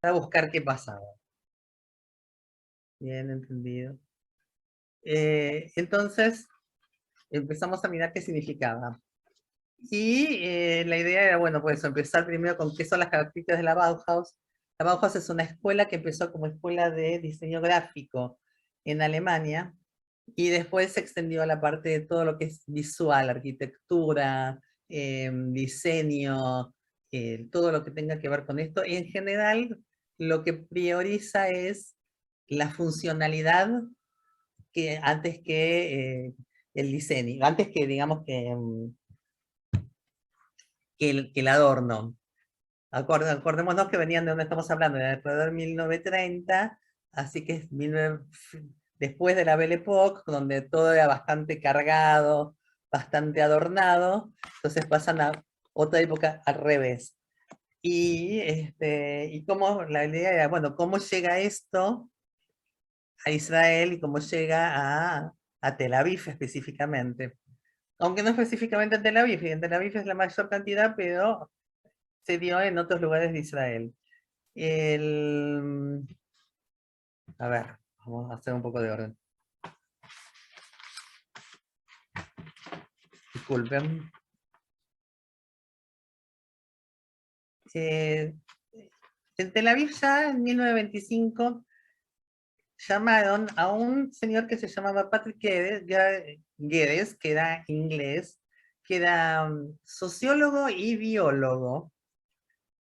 para buscar qué pasaba. Bien entendido. Entonces empezamos a mirar qué significaba. Y la idea era, bueno, pues empezar primero con qué son las características de la Bauhaus. La Bauhaus es una escuela que empezó como escuela de diseño gráfico en Alemania y después se extendió a la parte de todo lo que es visual, arquitectura, diseño, todo lo que tenga que ver con esto. Y en general lo que prioriza es la funcionalidad que antes que el diseño, antes que digamos que el adorno. Acordémonos que venían de donde estamos hablando, de alrededor de 1930, así que es después de la Belle Époque, donde todo era bastante cargado, bastante adornado, entonces pasan a otra época al revés. Y cómo la idea era, bueno, ¿cómo llega esto a Israel y cómo llega a Tel Aviv específicamente? Aunque no específicamente en Tel Aviv, y en Tel Aviv es la mayor cantidad, pero se dio en otros lugares de Israel. El, a ver, vamos a hacer un poco de orden. Disculpen. Eh, en Tel Aviv ya en 1925 llamaron a un señor que se llamaba Patrick Geddes, que era inglés, que era sociólogo y biólogo,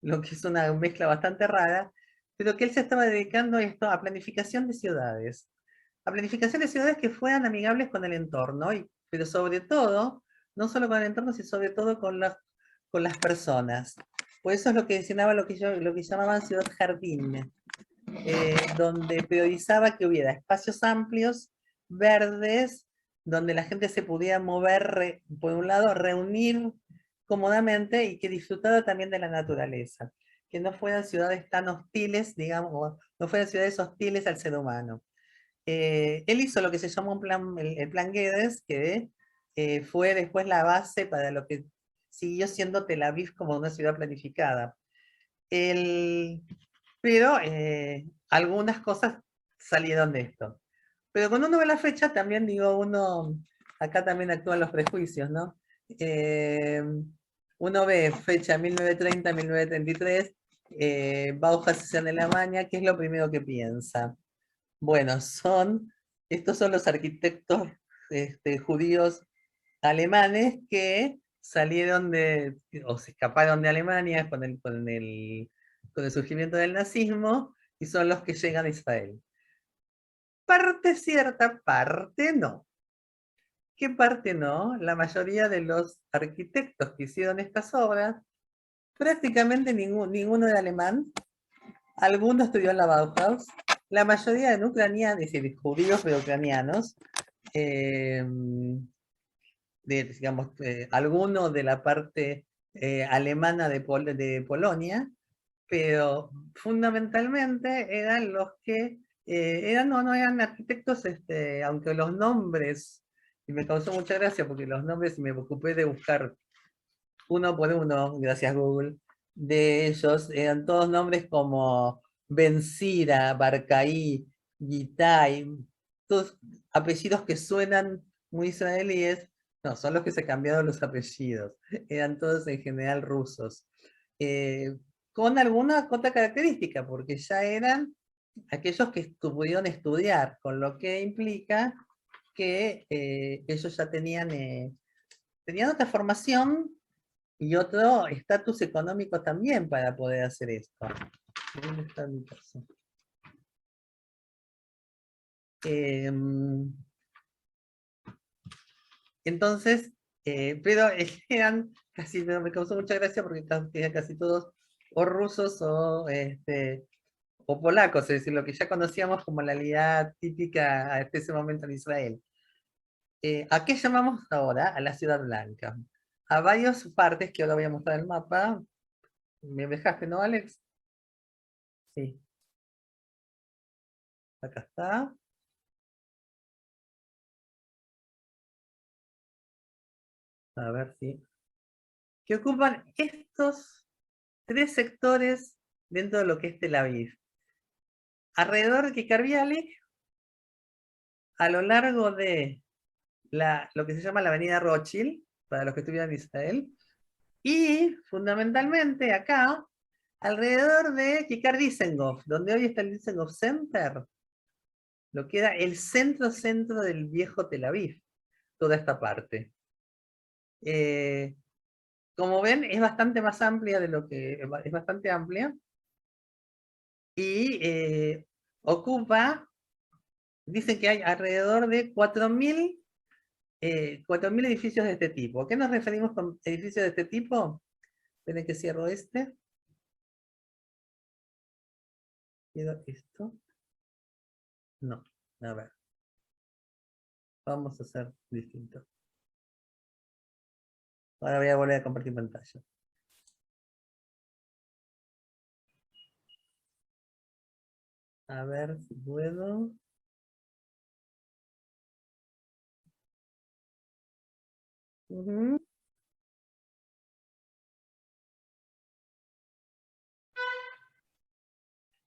lo que es una mezcla bastante rara, pero que él se estaba dedicando a esto, a planificación de ciudades. A planificación de ciudades que fueran amigables con el entorno, pero sobre todo, no solo con el entorno, sino sobre todo con las personas. Por eso es lo que mencionaba lo que llamaban ciudad jardín, donde priorizaba que hubiera espacios amplios, verdes, donde la gente se pudiera mover, por un lado, reunir cómodamente y que disfrutara también de la naturaleza. Que no fueran ciudades tan hostiles, digamos, no fueran ciudades hostiles al ser humano. Él hizo lo que se llamó el plan Guedes, que fue después la base para lo que siguió siendo Tel Aviv como una ciudad planificada. El, pero algunas cosas salieron de esto. Pero cuando uno ve la fecha, también digo, acá también actúan los prejuicios, ¿no? Eh, Uno ve fecha 1930, 1933, Bauhaus en Alemania, ¿qué es lo primero que piensa? Bueno, estos son los arquitectos judíos alemanes que salieron o se escaparon de Alemania con el surgimiento del nazismo y son los que llegan a Israel. Parte cierta, parte no. ¿Qué parte no? La mayoría de los arquitectos que hicieron estas obras, prácticamente ninguno era alemán, algunos estudió en la Bauhaus, la mayoría eran ucranianos, es decir, judíos pero ucranianos, eh, digamos, algunos de la parte alemana de Polonia, pero fundamentalmente eran los que no eran arquitectos, aunque los nombres, y me causó mucha gracia porque los nombres me ocupé de buscar uno por uno, gracias Google, de ellos, eran todos nombres como Benzira, Barcaí, Gitai, todos apellidos que suenan muy israelíes, no, son los que se cambiaron los apellidos, eran todos en general rusos. Eh, con alguna otra característica, porque ya eran aquellos que pudieron estudiar, con lo que implica que ellos ya tenían otra formación y otro estatus económico también para poder hacer esto. ¿Dónde está mi caso? Entonces, pero eran casi, me causó mucha gracia porque eran casi todos o rusos o polacos, es decir, lo que ya conocíamos como la realidad típica hasta ese momento en Israel. ¿A qué llamamos ahora? A la Ciudad Blanca. A varias partes que ahora voy a mostrar el mapa. ¿Me dejaste, no, Alex? Sí, acá está. A ver si. Que ocupan estos tres sectores dentro de lo que es Tel Aviv. Alrededor de Kikar Bialik, a lo largo de lo que se llama la avenida Rothschild, para los que estuvieran en Israel, y fundamentalmente acá, alrededor de Kikar Dizengoff, donde hoy está el Dizengoff Center, lo que era el centro del viejo Tel Aviv, toda esta parte. Como ven, es bastante más amplia de lo que es bastante amplia, y ocupa, dicen que hay alrededor de 4.000 edificios de este tipo. ¿A qué nos referimos con edificios de este tipo? Esperen que cierro este. ¿Quiero esto? No, a ver. Vamos a hacer distinto. Ahora voy a volver a compartir pantalla. A ver si puedo. Ujú.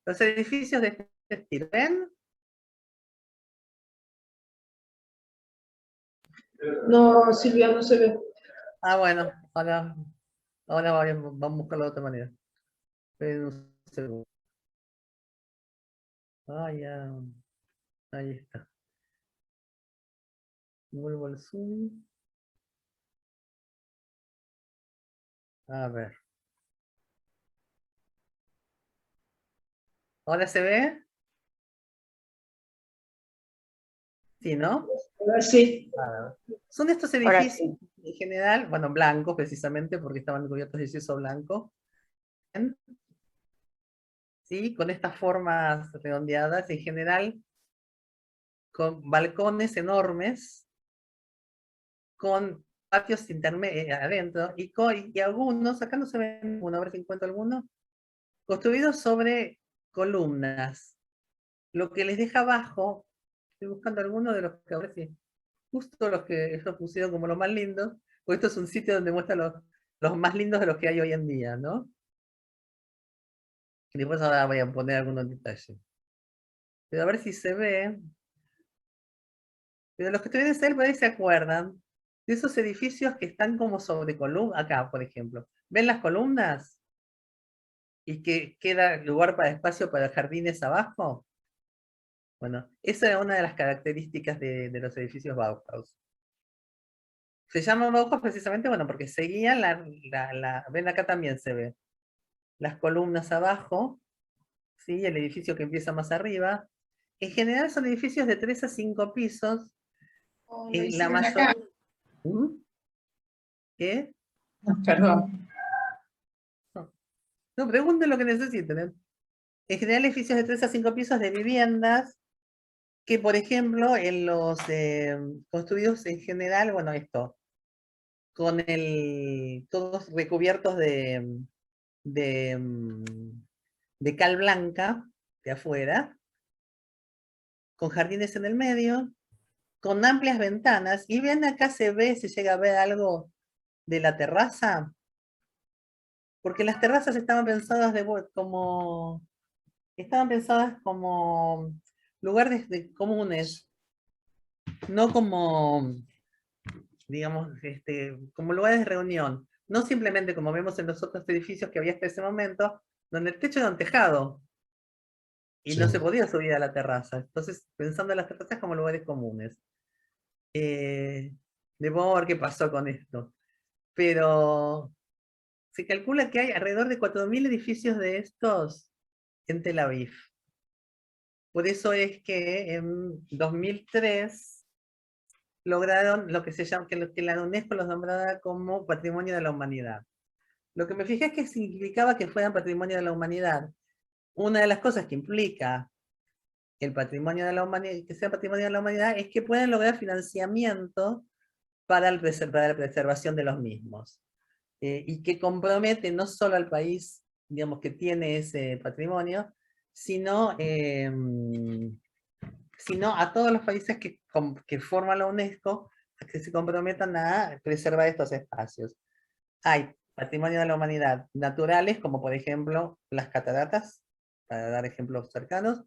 Los edificios de este estilo, ¿ven? No, Silvia, no se ve. Ah, bueno, ahora vamos a buscarlo de otra manera. Esperen un segundo. Ah, ya. Ahí está. Vuelvo al zoom. A ver. ¿Ahora se ve? Sí, ¿no? A ver, sí. Son estos Ahora edificios sí. en general, bueno, blancos precisamente porque estaban cubiertos de yeso blanco, ¿sí? Con estas formas redondeadas en general, con balcones enormes, con patios intermedios adentro y algunos, acá no se ven uno, a ver si encuentro alguno, construidos sobre columnas, lo que les deja abajo, estoy buscando algunos de los que a ver si, justo los que ellos pusieron como los más lindos, porque esto es un sitio donde muestra los más lindos de los que hay hoy en día, ¿no? Y después ahora voy a poner algunos detalles. Pero a ver si se ve. Pero los que estuvieron en Israel por ahí se acuerdan de esos edificios que están como sobre columnas, acá por ejemplo. ¿Ven las columnas? Y que queda lugar para espacio para jardines abajo. Bueno, esa es una de las características de los edificios Bauhaus. Se llama Bauhaus precisamente, bueno, porque seguían ven acá también se ve, las columnas abajo, ¿sí? El edificio que empieza más arriba. En general son edificios de 3 a 5 pisos. Lo La hicieron mayoría... acá. ¿Qué? Perdón. No, no, pregunten lo que necesiten, ¿eh? En general edificios de 3 a 5 pisos de viviendas, que por ejemplo en los construidos en general, bueno, esto, con todos recubiertos de, mm, de cal blanca de afuera, con jardines en el medio, con amplias ventanas, y ven acá se llega a ver algo de la terraza, porque las terrazas estaban pensadas como lugares comunes, no como, digamos, como lugares de reunión, no simplemente como vemos en los otros edificios que había hasta ese momento, donde el techo era un tejado, y no se podía subir a la terraza. Entonces, pensando en las terrazas como lugares comunes. Debo ver qué pasó con esto. Pero se calcula que hay alrededor de 4.000 edificios de estos en Tel Aviv. Por eso es que en 2003 lograron lo que se llama, que la UNESCO los nombrara como Patrimonio de la Humanidad. Lo que me fijé es que significaba que fueran Patrimonio de la Humanidad. Una de las cosas que implica el patrimonio de la humanidad, que sea patrimonio de la humanidad, es que pueden lograr financiamiento para la preservación de los mismos. Y que compromete no solo al país, digamos, que tiene ese patrimonio, sino, sino a todos los países que forman la UNESCO, a que se comprometan a preservar estos espacios. Hay patrimonio de la humanidad, naturales, como por ejemplo las cataratas, para dar ejemplos cercanos,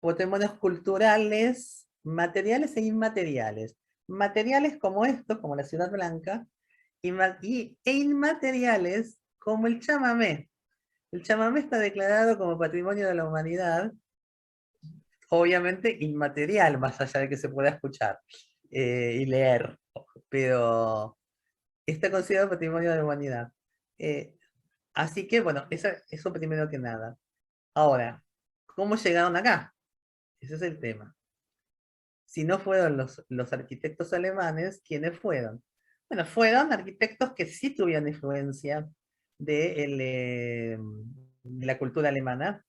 patrimonios culturales, materiales e inmateriales. Materiales como esto, como la Ciudad Blanca, e inmateriales como el chamamé. El chamamé está declarado como patrimonio de la humanidad, obviamente inmaterial, más allá de que se pueda escuchar y leer, pero está considerado patrimonio de la humanidad. Eh, Así que, bueno, eso primero que nada. Ahora, ¿cómo llegaron acá? Ese es el tema. Si no fueron los arquitectos alemanes, ¿quiénes fueron? Bueno, fueron arquitectos que sí tuvieron influencia de la cultura alemana,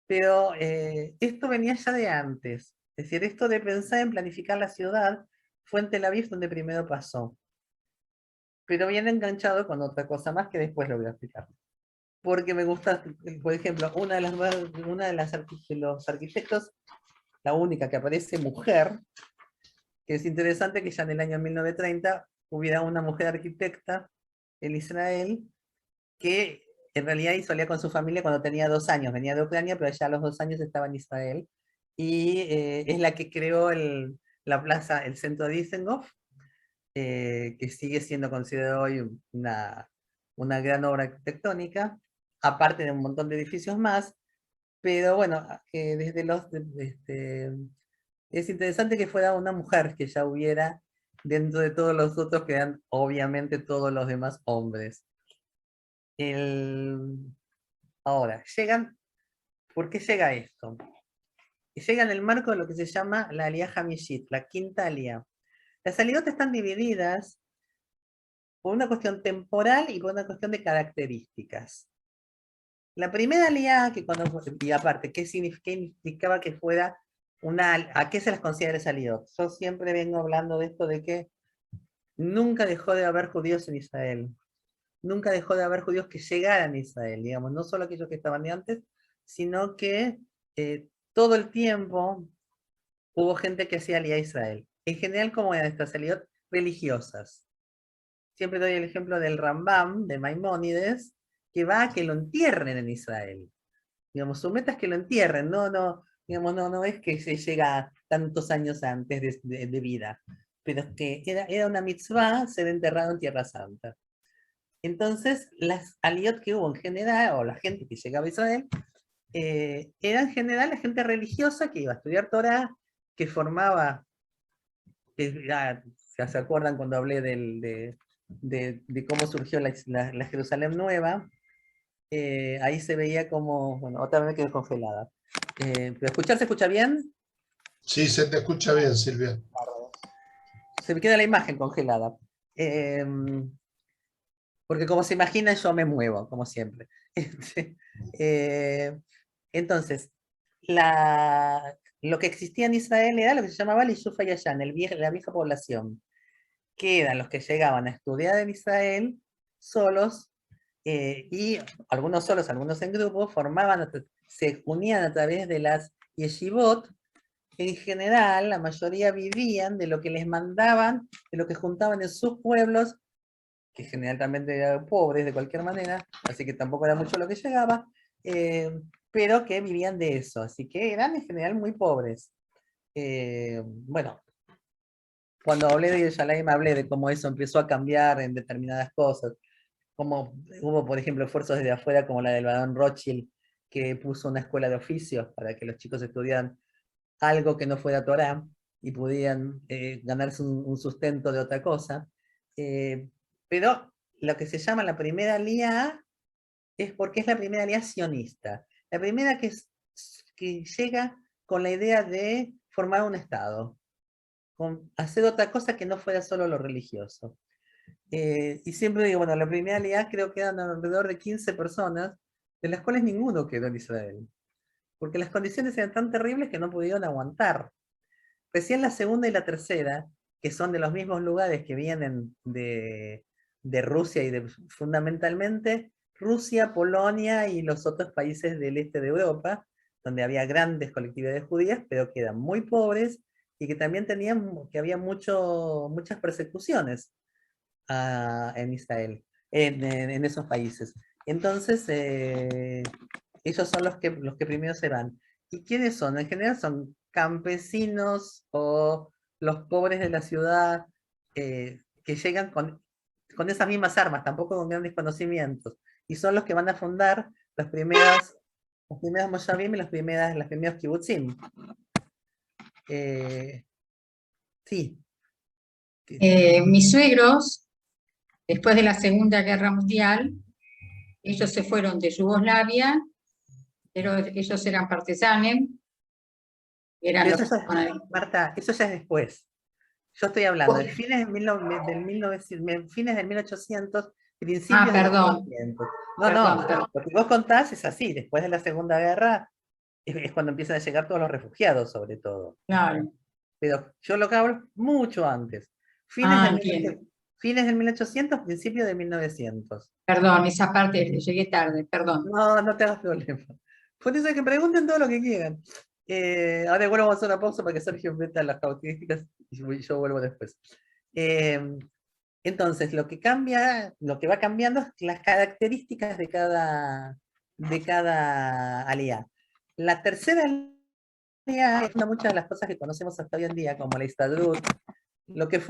pero esto venía ya de antes. Es decir, esto de pensar en planificar la ciudad fue en Tel Aviv donde primero pasó. Pero viene enganchado con otra cosa más que después lo voy a explicar. Porque me gusta, por ejemplo, de los arquitectos, la única que aparece mujer, que es interesante que ya en el año 1930 hubiera una mujer arquitecta en Israel que en realidad solía con su familia cuando tenía 2 años, venía de Ucrania, pero ya a los 2 años estaba en Israel, y es la que creó la plaza, el centro de Dizengoff, que sigue siendo considerado hoy una gran obra arquitectónica, aparte de un montón de edificios más, pero bueno, desde es interesante que fuera una mujer que ya hubiera dentro de todos los otros que eran obviamente todos los demás hombres. El, Ahora, ¿por qué llega esto? Llega en el marco de lo que se llama la Aliyá Hamishit, la quinta Aliyá. Las aliyot están divididas por una cuestión temporal y por una cuestión de características. La primera aliyá, y aparte, ¿qué significaba que fuera a qué se las considera esa aliyot? Yo siempre vengo hablando de esto de que nunca dejó de haber judíos en Israel. Nunca dejó de haber judíos que llegaran a Israel, digamos, no solo aquellos que estaban de antes, sino que todo el tiempo hubo gente que hacía aliyá a Israel. En general, como eran estas aliyot religiosas. Siempre doy el ejemplo del Rambam, de Maimónides, que va a que lo entierren en Israel. Digamos, su meta es que lo entierren, digamos, no es que se llega tantos años antes de vida, pero es que era una mitzvah ser enterrado en Tierra Santa. Entonces, las aliyot que hubo en general, o la gente que llegaba a Israel, era en general la gente religiosa que iba a estudiar Torah, que formaba, ya se acuerdan cuando hablé de cómo surgió la Jerusalén Nueva, ahí se veía como, bueno, otra vez me quedé congelada. ¿Pero escuchar se escucha bien? Sí, se te escucha bien, Silvia. Se me queda la imagen congelada. Eh, Porque como se imaginan, yo me muevo, como siempre. Eh, entonces, lo que existía en Israel era lo que se llamaba el Yishuv Hayashan, la vieja población, que eran los que llegaban a estudiar en Israel solos, y algunos solos, algunos en grupo, se unían a través de las yeshivot. En general, la mayoría vivían de lo que les mandaban, de lo que juntaban en sus pueblos, que generalmente eran pobres de cualquier manera, así que tampoco era mucho lo que llegaba, pero que vivían de eso, así que eran en general muy pobres. Bueno, cuando hablé de Yerushalayim hablé de cómo eso empezó a cambiar en determinadas cosas, como hubo, por ejemplo, esfuerzos desde afuera, como la del Barón Rothschild, que puso una escuela de oficios para que los chicos estudiaran algo que no fuera Torah y pudieran ganarse un sustento de otra cosa. Pero lo que se llama la primera aliyá es porque es la primera aliyá sionista. La primera que llega con la idea de formar un Estado, con hacer otra cosa que no fuera solo lo religioso. Y siempre digo, bueno, la primera aliyá creo que eran alrededor de 15 personas, de las cuales ninguno quedó en Israel, porque las condiciones eran tan terribles que no pudieron aguantar. Recién la segunda y la tercera, que son de los mismos lugares que vienen de Rusia y fundamentalmente Rusia, Polonia y los otros países del este de Europa, donde había grandes colectividades judías, pero que eran muy pobres y que también que había muchas persecuciones en Israel. en esos países. Entonces, ellos son los que primero se van. ¿Y quiénes son? En general son campesinos o los pobres de la ciudad que llegan con esas mismas armas, tampoco con grandes conocimientos. Y son los que van a fundar los primeros moshavim y los primeros kibutzim. Sí. Mis suegros, después de la Segunda Guerra Mundial, ellos se fueron de Yugoslavia, pero ellos eran partisanes, eran Pero los eso Marta, eso ya es después. Yo estoy hablando de fines del 1800, principios del perdón. 1900. Perdón. Lo que vos contás es así, después de la Segunda Guerra es cuando empiezan a llegar todos los refugiados, sobre todo. Claro. Pero yo lo que hablo mucho antes. Fines Entiendo. del 1800, principios de 1900. Perdón, esa parte llegué tarde, perdón. No te hagas problema. Por eso que pregunten todo lo que quieran. Ahora igual vamos a hacer una pausa para que Sergio meta las características y yo vuelvo después. Entonces, lo que va cambiando es las características de cada aliá. La tercera aliá es muchas de las cosas que conocemos hasta hoy en día, como la Histadrut, lo que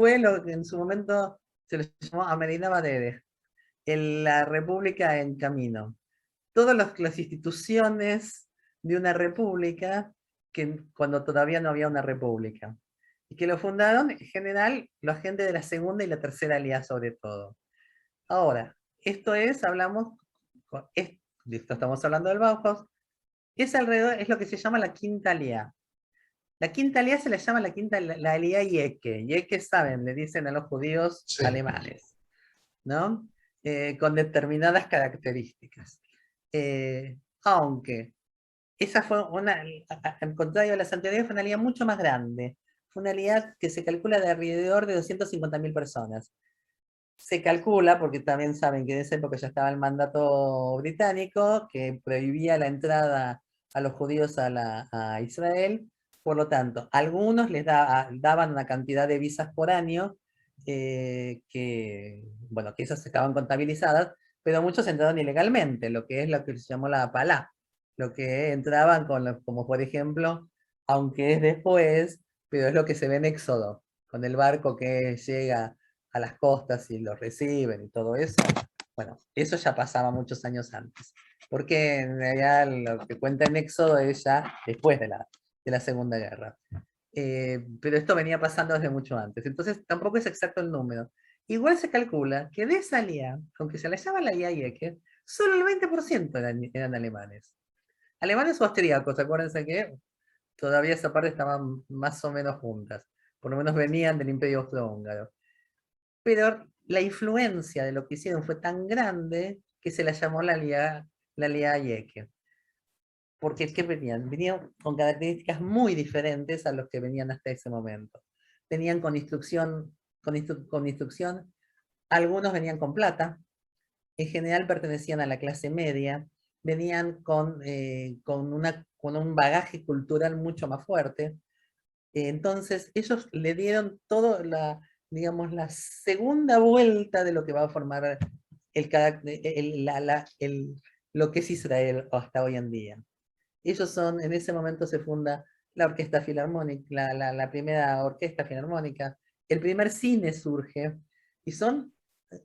en su momento se le llamó Amerina Badere, la República en Camino. Todas las instituciones de una república cuando todavía no había una república. Y que lo fundaron, en general, la gente de la segunda y la tercera alianza sobre todo. Ahora, estamos hablando del Bauhaus, es lo que se llama la quinta alianza. La quinta alianza se la llama la alianza Yeke. Yeke, saben, le dicen a los judíos alemanes, ¿no? Con determinadas características. Aunque esa fue al contrario de las anteriores, fue una alianza mucho más grande. Fue una alianza que se calcula de alrededor de 250.000 personas. Se calcula, porque también saben que en esa época ya estaba el mandato británico, que prohibía la entrada a los judíos a Israel. Por lo tanto, algunos les daban una cantidad de visas por año, que esas estaban contabilizadas, pero muchos entraron ilegalmente, lo que se llamó la Palá, lo que entraban como por ejemplo, aunque es después, pero es lo que se ve en Éxodo, con el barco que llega a las costas y los reciben y todo eso. Bueno, eso ya pasaba muchos años antes, porque en realidad lo que cuenta en Éxodo es ya después de la Segunda Guerra. Pero esto venía pasando desde mucho antes, entonces tampoco es exacto el número. Igual se calcula que de esa alianza, aunque se la llama la Yeke, solo el 20% eran alemanes. Alemanes o austríacos, acuérdense que todavía esa parte estaban más o menos juntas, por lo menos venían del Imperio Austrohúngaro. Pero la influencia de lo que hicieron fue tan grande que se la llamó la alianza Yeke. Porque ¿qué venían? Venían con características muy diferentes a los que venían hasta ese momento. Venían con instrucción, algunos venían con plata, en general pertenecían a la clase media, venían con un bagaje cultural mucho más fuerte. Entonces ellos le dieron la segunda vuelta de lo que va a formar lo que es Israel hasta hoy en día. En ese momento se funda la orquesta filarmónica, la primera orquesta filarmónica, el primer cine surge, y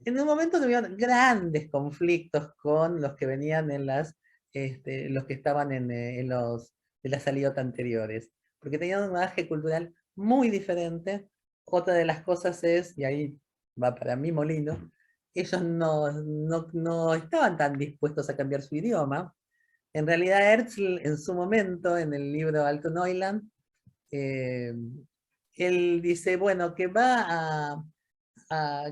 en un momento tuvieron grandes conflictos con los que venían los que estaban en las salidas anteriores, porque tenían un bagaje cultural muy diferente. Otra de las cosas es, y ahí va para mi molino, ellos no estaban tan dispuestos a cambiar su idioma. En realidad Herzl en su momento, en el libro Alto Neuland, él dice, bueno, que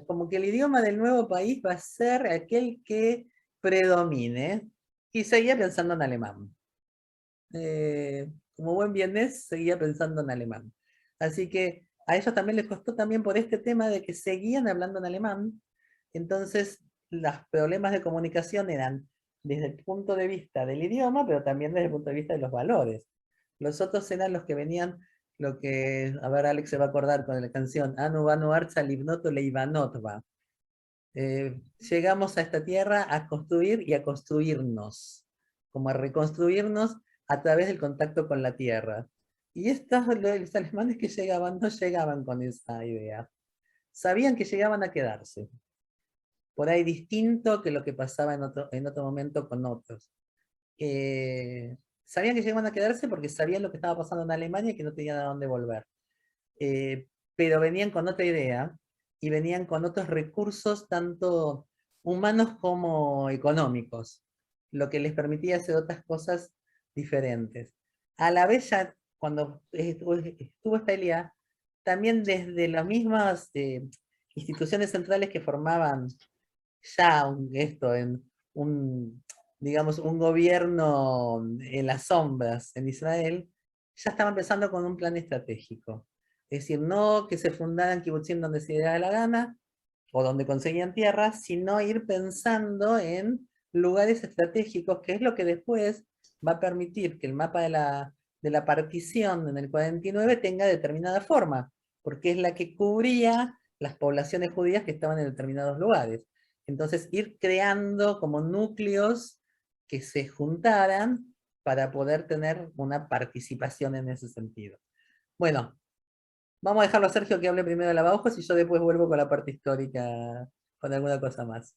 como que el idioma del nuevo país va a ser aquel que predomine, y seguía pensando en alemán. Como buen vienés, seguía pensando en alemán. Así que a ellos también les costó también por este tema de que seguían hablando en alemán. Entonces los problemas de comunicación eran desde el punto de vista del idioma, pero también desde el punto de vista de los valores. Los otros eran los que venían, a ver, Alex se va a acordar con la canción Anu Banu Arza Livnoto Leivanotva. llegamos a esta tierra a construir y a construirnos, como a reconstruirnos a través del contacto con la tierra. Y los alemanes que llegaban no llegaban con esa idea. Sabían que llegaban a quedarse. Por ahí distinto que lo que pasaba en otro momento con otros. Sabían que llegaban a quedarse porque sabían lo que estaba pasando en Alemania y que no tenían a dónde volver. Pero venían con otra idea y venían con otros recursos, tanto humanos como económicos, lo que les permitía hacer otras cosas diferentes. A la vez, ya cuando estuvo esta idea, también desde las mismas instituciones centrales que formaban ya digamos, un gobierno en las sombras en Israel, ya estaba empezando con un plan estratégico. Es decir, no que se fundaran kibutzim donde se diera la gana, o donde conseguían tierra, sino ir pensando en lugares estratégicos, que es lo que después va a permitir que el mapa de la partición en el 49 tenga determinada forma, porque es la que cubría las poblaciones judías que estaban en determinados lugares. Entonces, ir creando como núcleos que se juntaran para poder tener una participación en ese sentido. Bueno, vamos a dejarlo a Sergio que hable primero de la Bauhaus y yo después vuelvo con la parte histórica, con alguna cosa más.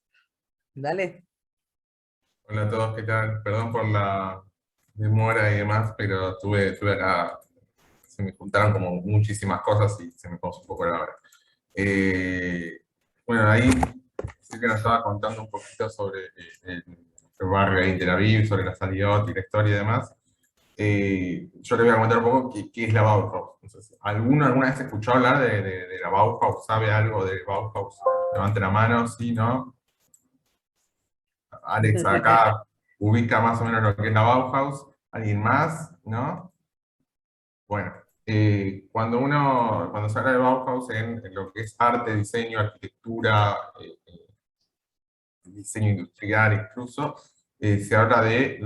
Dale. Hola a todos, ¿qué tal? Perdón por la demora y demás, pero tuve acá, se me juntaron como muchísimas cosas y se me pasó un poco la hora. Bueno, ahí sí que nos estaba contando un poquito sobre el barrio ahí en Tel Aviv, sobre la Saliot y la historia y demás. Yo le voy a comentar un poco qué es la Bauhaus. Entonces, ¿alguna vez escuchó hablar de la Bauhaus? ¿Sabe algo de Bauhaus? Levante la mano, sí, ¿no? Alex acá ubica más o menos lo que es la Bauhaus. ¿Alguien más? ¿No? Bueno, cuando se habla de Bauhaus en lo que es arte, diseño, arquitectura, diseño industrial incluso, se habla de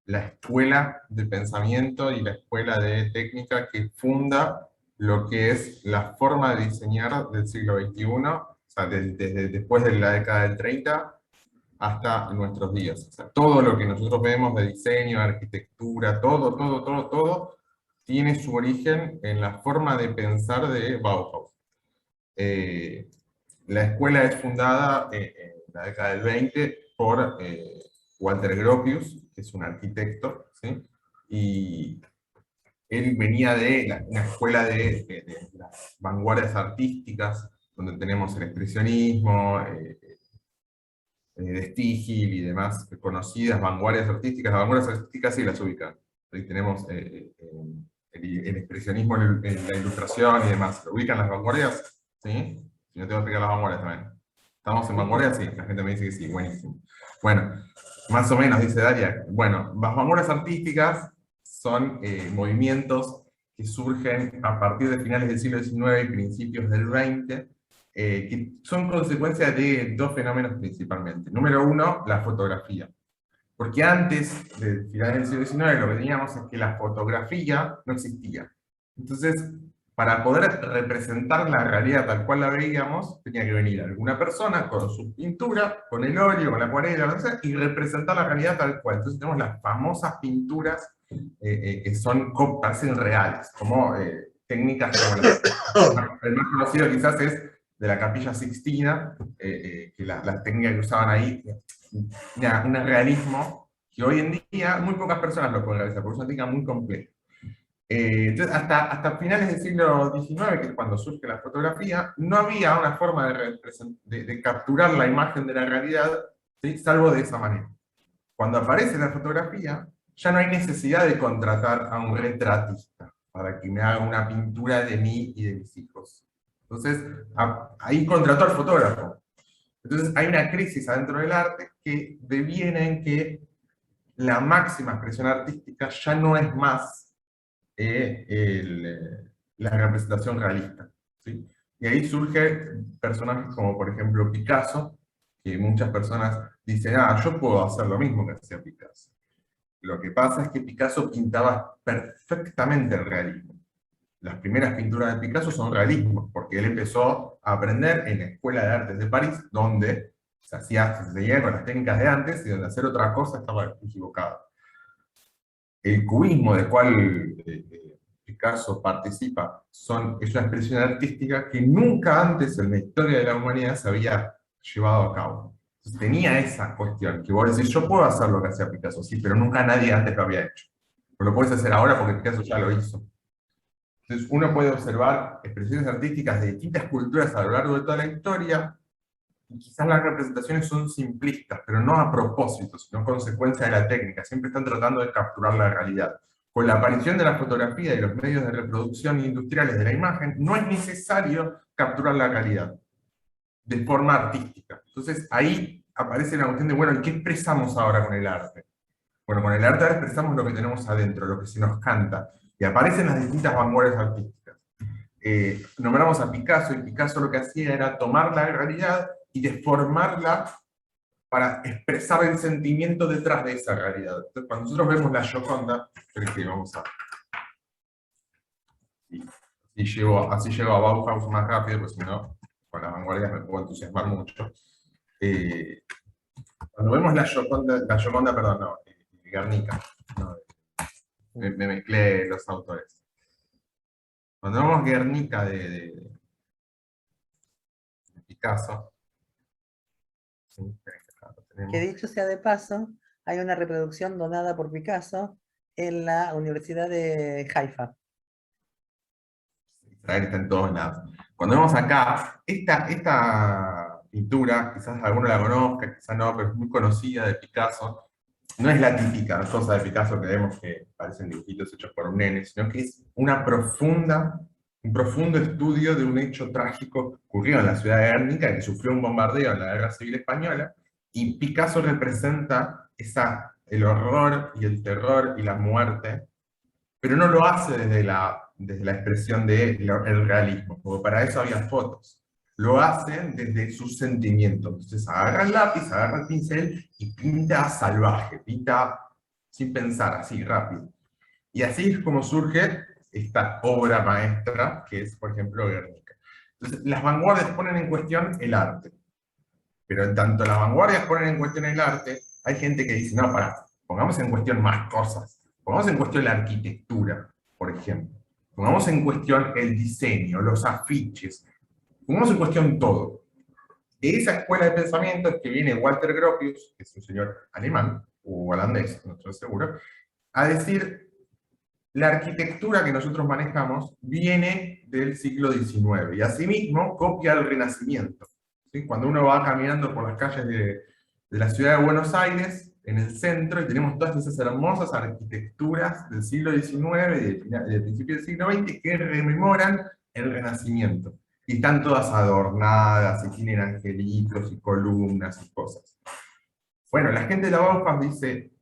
la escuela de pensamiento y la escuela de técnica que funda lo que es la forma de diseñar del siglo XXI, o sea, desde después de la década del 30 hasta nuestros días. O sea, todo lo que nosotros vemos de diseño, de arquitectura, todo, tiene su origen en la forma de pensar de Bauhaus. La escuela es fundada en la década del 20 por Walter Gropius, que es un arquitecto, ¿sí? Y él venía de una escuela de las vanguardias artísticas, donde tenemos el expresionismo, de Stiegel y demás conocidas vanguardias artísticas. Las vanguardias artísticas sí las ubican. Ahí tenemos el expresionismo en la ilustración y demás. ¿Lo ubican las vanguardias? ¿Sí? Si no, tengo que explicar las vanguardias también. ¿Estamos en vanguardias? Sí, la gente me dice que sí, buenísimo. Bueno, más o menos, dice Daria. Bueno, las vanguardias artísticas son movimientos que surgen a partir de finales del siglo XIX y principios del XX, que son consecuencia de dos fenómenos principalmente. Número uno, la fotografía. Porque antes del final del siglo XIX lo que teníamos es que la fotografía no existía. Entonces, para poder representar la realidad tal cual la veíamos, tenía que venir alguna persona con su pintura, con el óleo, con la acuarela, no sé, y representar la realidad tal cual. Entonces tenemos las famosas pinturas que parecen reales, como técnicas como el más conocido quizás es de la Capilla Sixtina, que la técnica que usaban ahí, un realismo que hoy en día muy pocas personas lo pueden realizar, porque es una técnica muy compleja. Entonces, hasta finales del siglo XIX, que es cuando surge la fotografía, no había una forma de capturar la imagen de la realidad, ¿sí? Salvo de esa manera. Cuando aparece la fotografía, ya no hay necesidad de contratar a un retratista para que me haga una pintura de mí y de mis hijos. Entonces, ahí contrató al fotógrafo. Entonces, hay una crisis adentro del arte que deviene en que la máxima expresión artística ya no es más la representación realista, ¿sí? Y ahí surgen personajes como, por ejemplo, Picasso, que muchas personas dicen, yo puedo hacer lo mismo que hacía Picasso. Lo que pasa es que Picasso pintaba perfectamente el realismo. las primeras pinturas de Picasso son realismo, porque él empezó a aprender en la Escuela de Artes de París, donde se seguía con las técnicas de antes, y donde hacer otra cosa estaba equivocado. El cubismo del cual Picasso participa es una expresión artística que nunca antes en la historia de la humanidad se había llevado a cabo. Entonces, tenía esa cuestión, que vos decís, yo puedo hacer lo que hacía Picasso, sí, pero nunca nadie antes lo había hecho. Pero lo puedes hacer ahora porque Picasso ya lo hizo. Entonces uno puede observar expresiones artísticas de distintas culturas a lo largo de toda la historia, y quizás las representaciones son simplistas, pero no a propósito, sino consecuencia de la técnica. Siempre están tratando de capturar la realidad. Con la aparición de la fotografía y los medios de reproducción industriales de la imagen, no es necesario capturar la realidad de forma artística. Entonces ahí aparece la cuestión de, bueno, ¿y qué expresamos ahora con el arte? Bueno, con el arte ahora expresamos lo que tenemos adentro, lo que se nos canta, y aparecen las distintas vanguardias artísticas. Nombramos a Picasso, y Picasso lo que hacía era tomar la realidad y deformarla para expresar el sentimiento detrás de esa realidad. Entonces, cuando nosotros vemos la Gioconda, creo que vamos a... Así llego a Bauhaus más rápido, porque si no, con las vanguardias me puedo entusiasmar mucho. Cuando vemos la Gioconda, perdón, no, Guernica, no, me mezclé los autores. Cuando vemos Guernica de Picasso, Que dicho sea de paso, hay una reproducción donada por Picasso en la Universidad de Haifa. Israel está en todos lados. Cuando vemos acá, esta pintura, quizás alguno la conozca, quizás no, pero es muy conocida de Picasso. No es la típica cosa de Picasso que vemos que parecen dibujitos hechos por un nene, sino que es un profundo estudio de un hecho trágico que ocurrió en la ciudad de Guernica, que sufrió un bombardeo en la Guerra Civil Española, y Picasso representa el horror y el terror y la muerte, pero no lo hace desde la expresión del realismo, como para eso había fotos. Lo hacen desde sus sentimientos. Entonces agarra el lápiz, agarra el pincel y pinta salvaje, pinta sin pensar, así, rápido. Y así es como surge esta obra maestra, que es, por ejemplo, Guernica. Entonces, las vanguardias ponen en cuestión el arte. Pero en tanto las vanguardias ponen en cuestión el arte, hay gente que dice, no, pará, pongamos en cuestión más cosas. Pongamos en cuestión la arquitectura, por ejemplo. Pongamos en cuestión el diseño, los afiches. Pongamos en cuestión todo. De esa escuela de pensamiento es que viene Walter Gropius, que es un señor alemán, o holandés, no estoy seguro, a decir, la arquitectura que nosotros manejamos viene del siglo XIX, y asimismo copia el Renacimiento. ¿Sí? Cuando uno va caminando por las calles de la ciudad de Buenos Aires, en el centro, y tenemos todas esas hermosas arquitecturas del siglo XIX y del principio del siglo XX que rememoran el Renacimiento. Y están todas adornadas, y tienen angelitos, y columnas, y cosas. Bueno, la gente de la Bauhaus dice,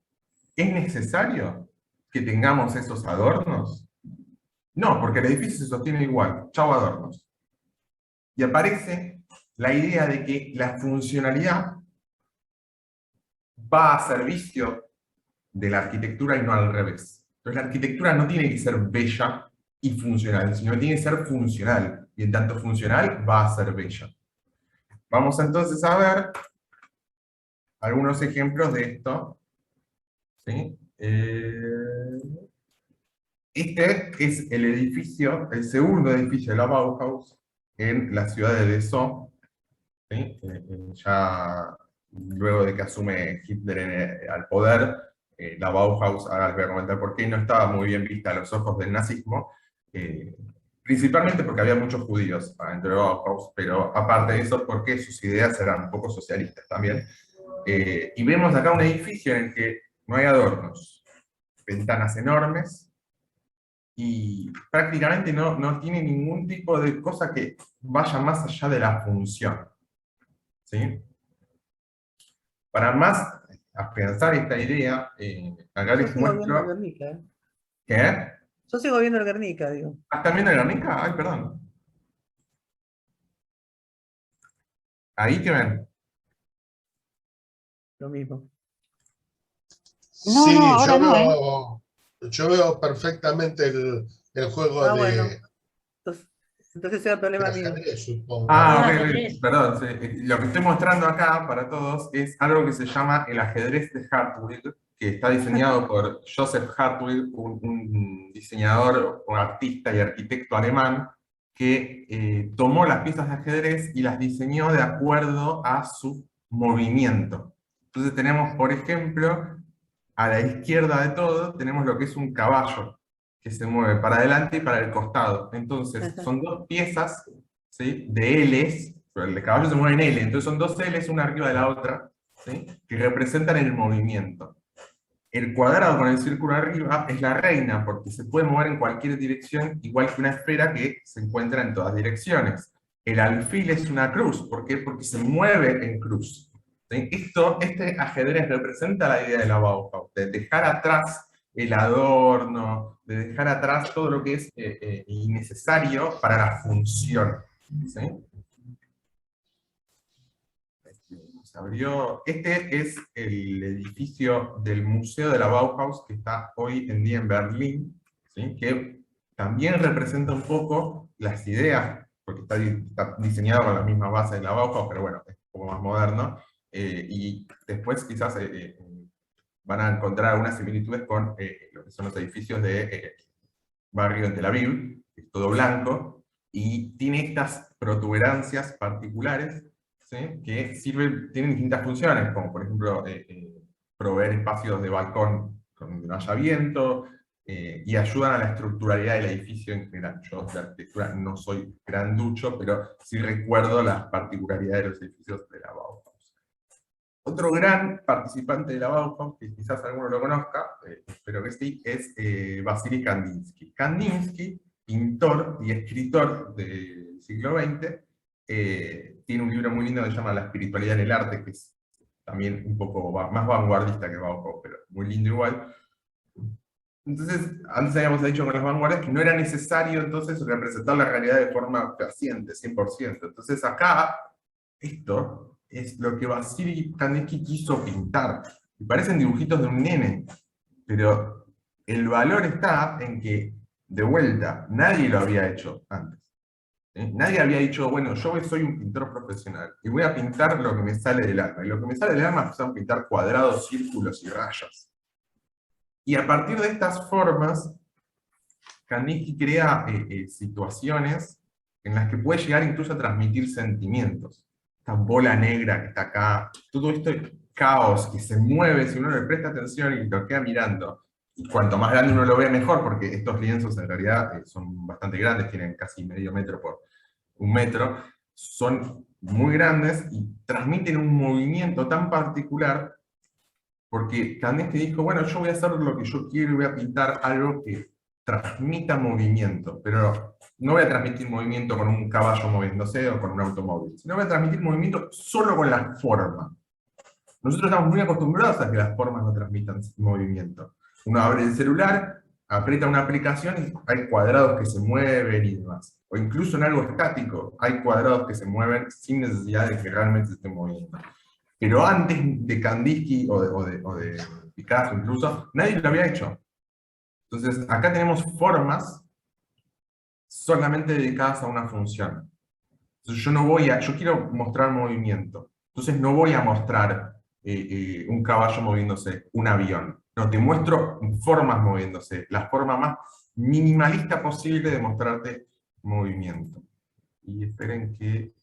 ¿es necesario que tengamos esos adornos? No, porque el edificio se sostiene igual, chau adornos. Y aparece la idea de que la funcionalidad va a servicio de la arquitectura y no al revés. Entonces la arquitectura no tiene que ser bella y funcional, sino que tiene que ser funcional, y en tanto funcional va a ser bella. Vamos entonces a ver algunos ejemplos de esto. ¿Sí? Este es el edificio, el segundo edificio de la Bauhaus en la ciudad de Dessau, ¿sí? Ya luego de que asume Hitler al poder, la Bauhaus, ahora les voy a comentar por qué, no estaba muy bien vista a los ojos del nazismo, principalmente porque había muchos judíos dentro de Bauhaus, pero aparte de eso porque sus ideas eran un poco socialistas también. Y vemos acá un edificio en el que no hay adornos, ventanas enormes, y prácticamente no tiene ningún tipo de cosa que vaya más allá de la función. ¿Sí? Para más afianzar esta idea, acá les muestro... Guernica. ¿Qué? Yo sigo viendo el Guernica, digo. ¿Están viendo el Guernica? Ay, perdón. ¿Ahí qué ven? Lo mismo. No, Sí, no, ahora no, yo veo perfectamente el juego Bueno. Entonces era problema mío. Ajedrez, supongo. Ah, ok, ajedrez. perdón. Sí. Lo que estoy mostrando acá para todos es algo que se llama el ajedrez de Hartwig, que está diseñado por Joseph Hartwig, un diseñador, o artista y arquitecto alemán, que tomó las piezas de ajedrez y las diseñó de acuerdo a su movimiento. Entonces tenemos, por ejemplo, a la izquierda de todo, tenemos lo que es un caballo, que se mueve para adelante y para el costado. Entonces, Ajá. son dos piezas, ¿sí?, de Ls, pero el caballo se mueve en L, entonces son dos Ls, una arriba de la otra, ¿sí?, que representan el movimiento. El cuadrado con el círculo arriba es la reina, porque se puede mover en cualquier dirección, igual que una esfera que se encuentra en todas direcciones. El alfil es una cruz, ¿por qué? Porque se mueve en cruz. ¿Sí? Este ajedrez representa la idea de la Bauhaus, de dejar atrás el adorno, de dejar atrás todo lo que es innecesario para la función. ¿Sí? Se abrió. Este es el edificio del Museo de la Bauhaus que está hoy en día en Berlín, ¿sí?, que también representa un poco las ideas, porque está diseñado con las mismas bases de la Bauhaus, pero bueno, es un poco más moderno, y después quizás van a encontrar algunas similitudes con lo que son los edificios de barrio en Tel Aviv, que es todo blanco, y tiene estas protuberancias particulares, ¿sí?, que tienen distintas funciones, como por ejemplo proveer espacios de balcón donde no haya viento, y ayudan a la estructuralidad del edificio en general. Yo de arquitectura no soy granducho, pero sí recuerdo las particularidades de los edificios de la Bauhaus. Otro gran participante de la Bauhaus, que quizás alguno lo conozca, espero que sí, es Vasily Kandinsky. Kandinsky, pintor y escritor del siglo XX, tiene un libro muy lindo que se llama La espiritualidad en el arte, que es también un poco más vanguardista que Bauhaus, pero muy lindo igual. Entonces, antes habíamos dicho con las vanguardias que no era necesario entonces representar la realidad de forma fehaciente, 100%. Entonces acá, esto es lo que Vasily Kandinsky quiso pintar. Y parecen dibujitos de un nene, pero el valor está en que, de vuelta, nadie lo había hecho antes. ¿Sí? Nadie había dicho, bueno, yo soy un pintor profesional y voy a pintar lo que me sale del alma. Y lo que me sale del alma es pintar cuadrados, círculos y rayas. Y a partir de estas formas, Kandinsky crea situaciones en las que puede llegar incluso a transmitir sentimientos. Esta bola negra que está acá, todo este caos que se mueve, si uno le presta atención y lo queda mirando, y cuanto más grande uno lo ve mejor, porque estos lienzos en realidad son bastante grandes, tienen casi medio metro por 1 metro, son muy grandes y transmiten un movimiento tan particular, porque Kandinsky dijo, bueno, yo voy a hacer lo que yo quiero y voy a pintar algo que transmita movimiento, pero no voy a transmitir movimiento con un caballo moviéndose o con un automóvil, sino voy a transmitir movimiento solo con la forma. Nosotros estamos muy acostumbrados a que las formas no transmitan movimiento. Uno abre el celular, aprieta una aplicación y hay cuadrados que se mueven y demás. O incluso en algo estático, hay cuadrados que se mueven sin necesidad de que realmente se estén moviendo. Pero antes de Kandinsky o de Picasso incluso, nadie lo había hecho. Entonces, acá tenemos formas solamente dedicadas a una función. Entonces, yo quiero mostrar movimiento. Entonces, no voy a mostrar un caballo moviéndose, un avión. No, te muestro formas moviéndose, la forma más minimalista posible de mostrarte movimiento. Y esperen que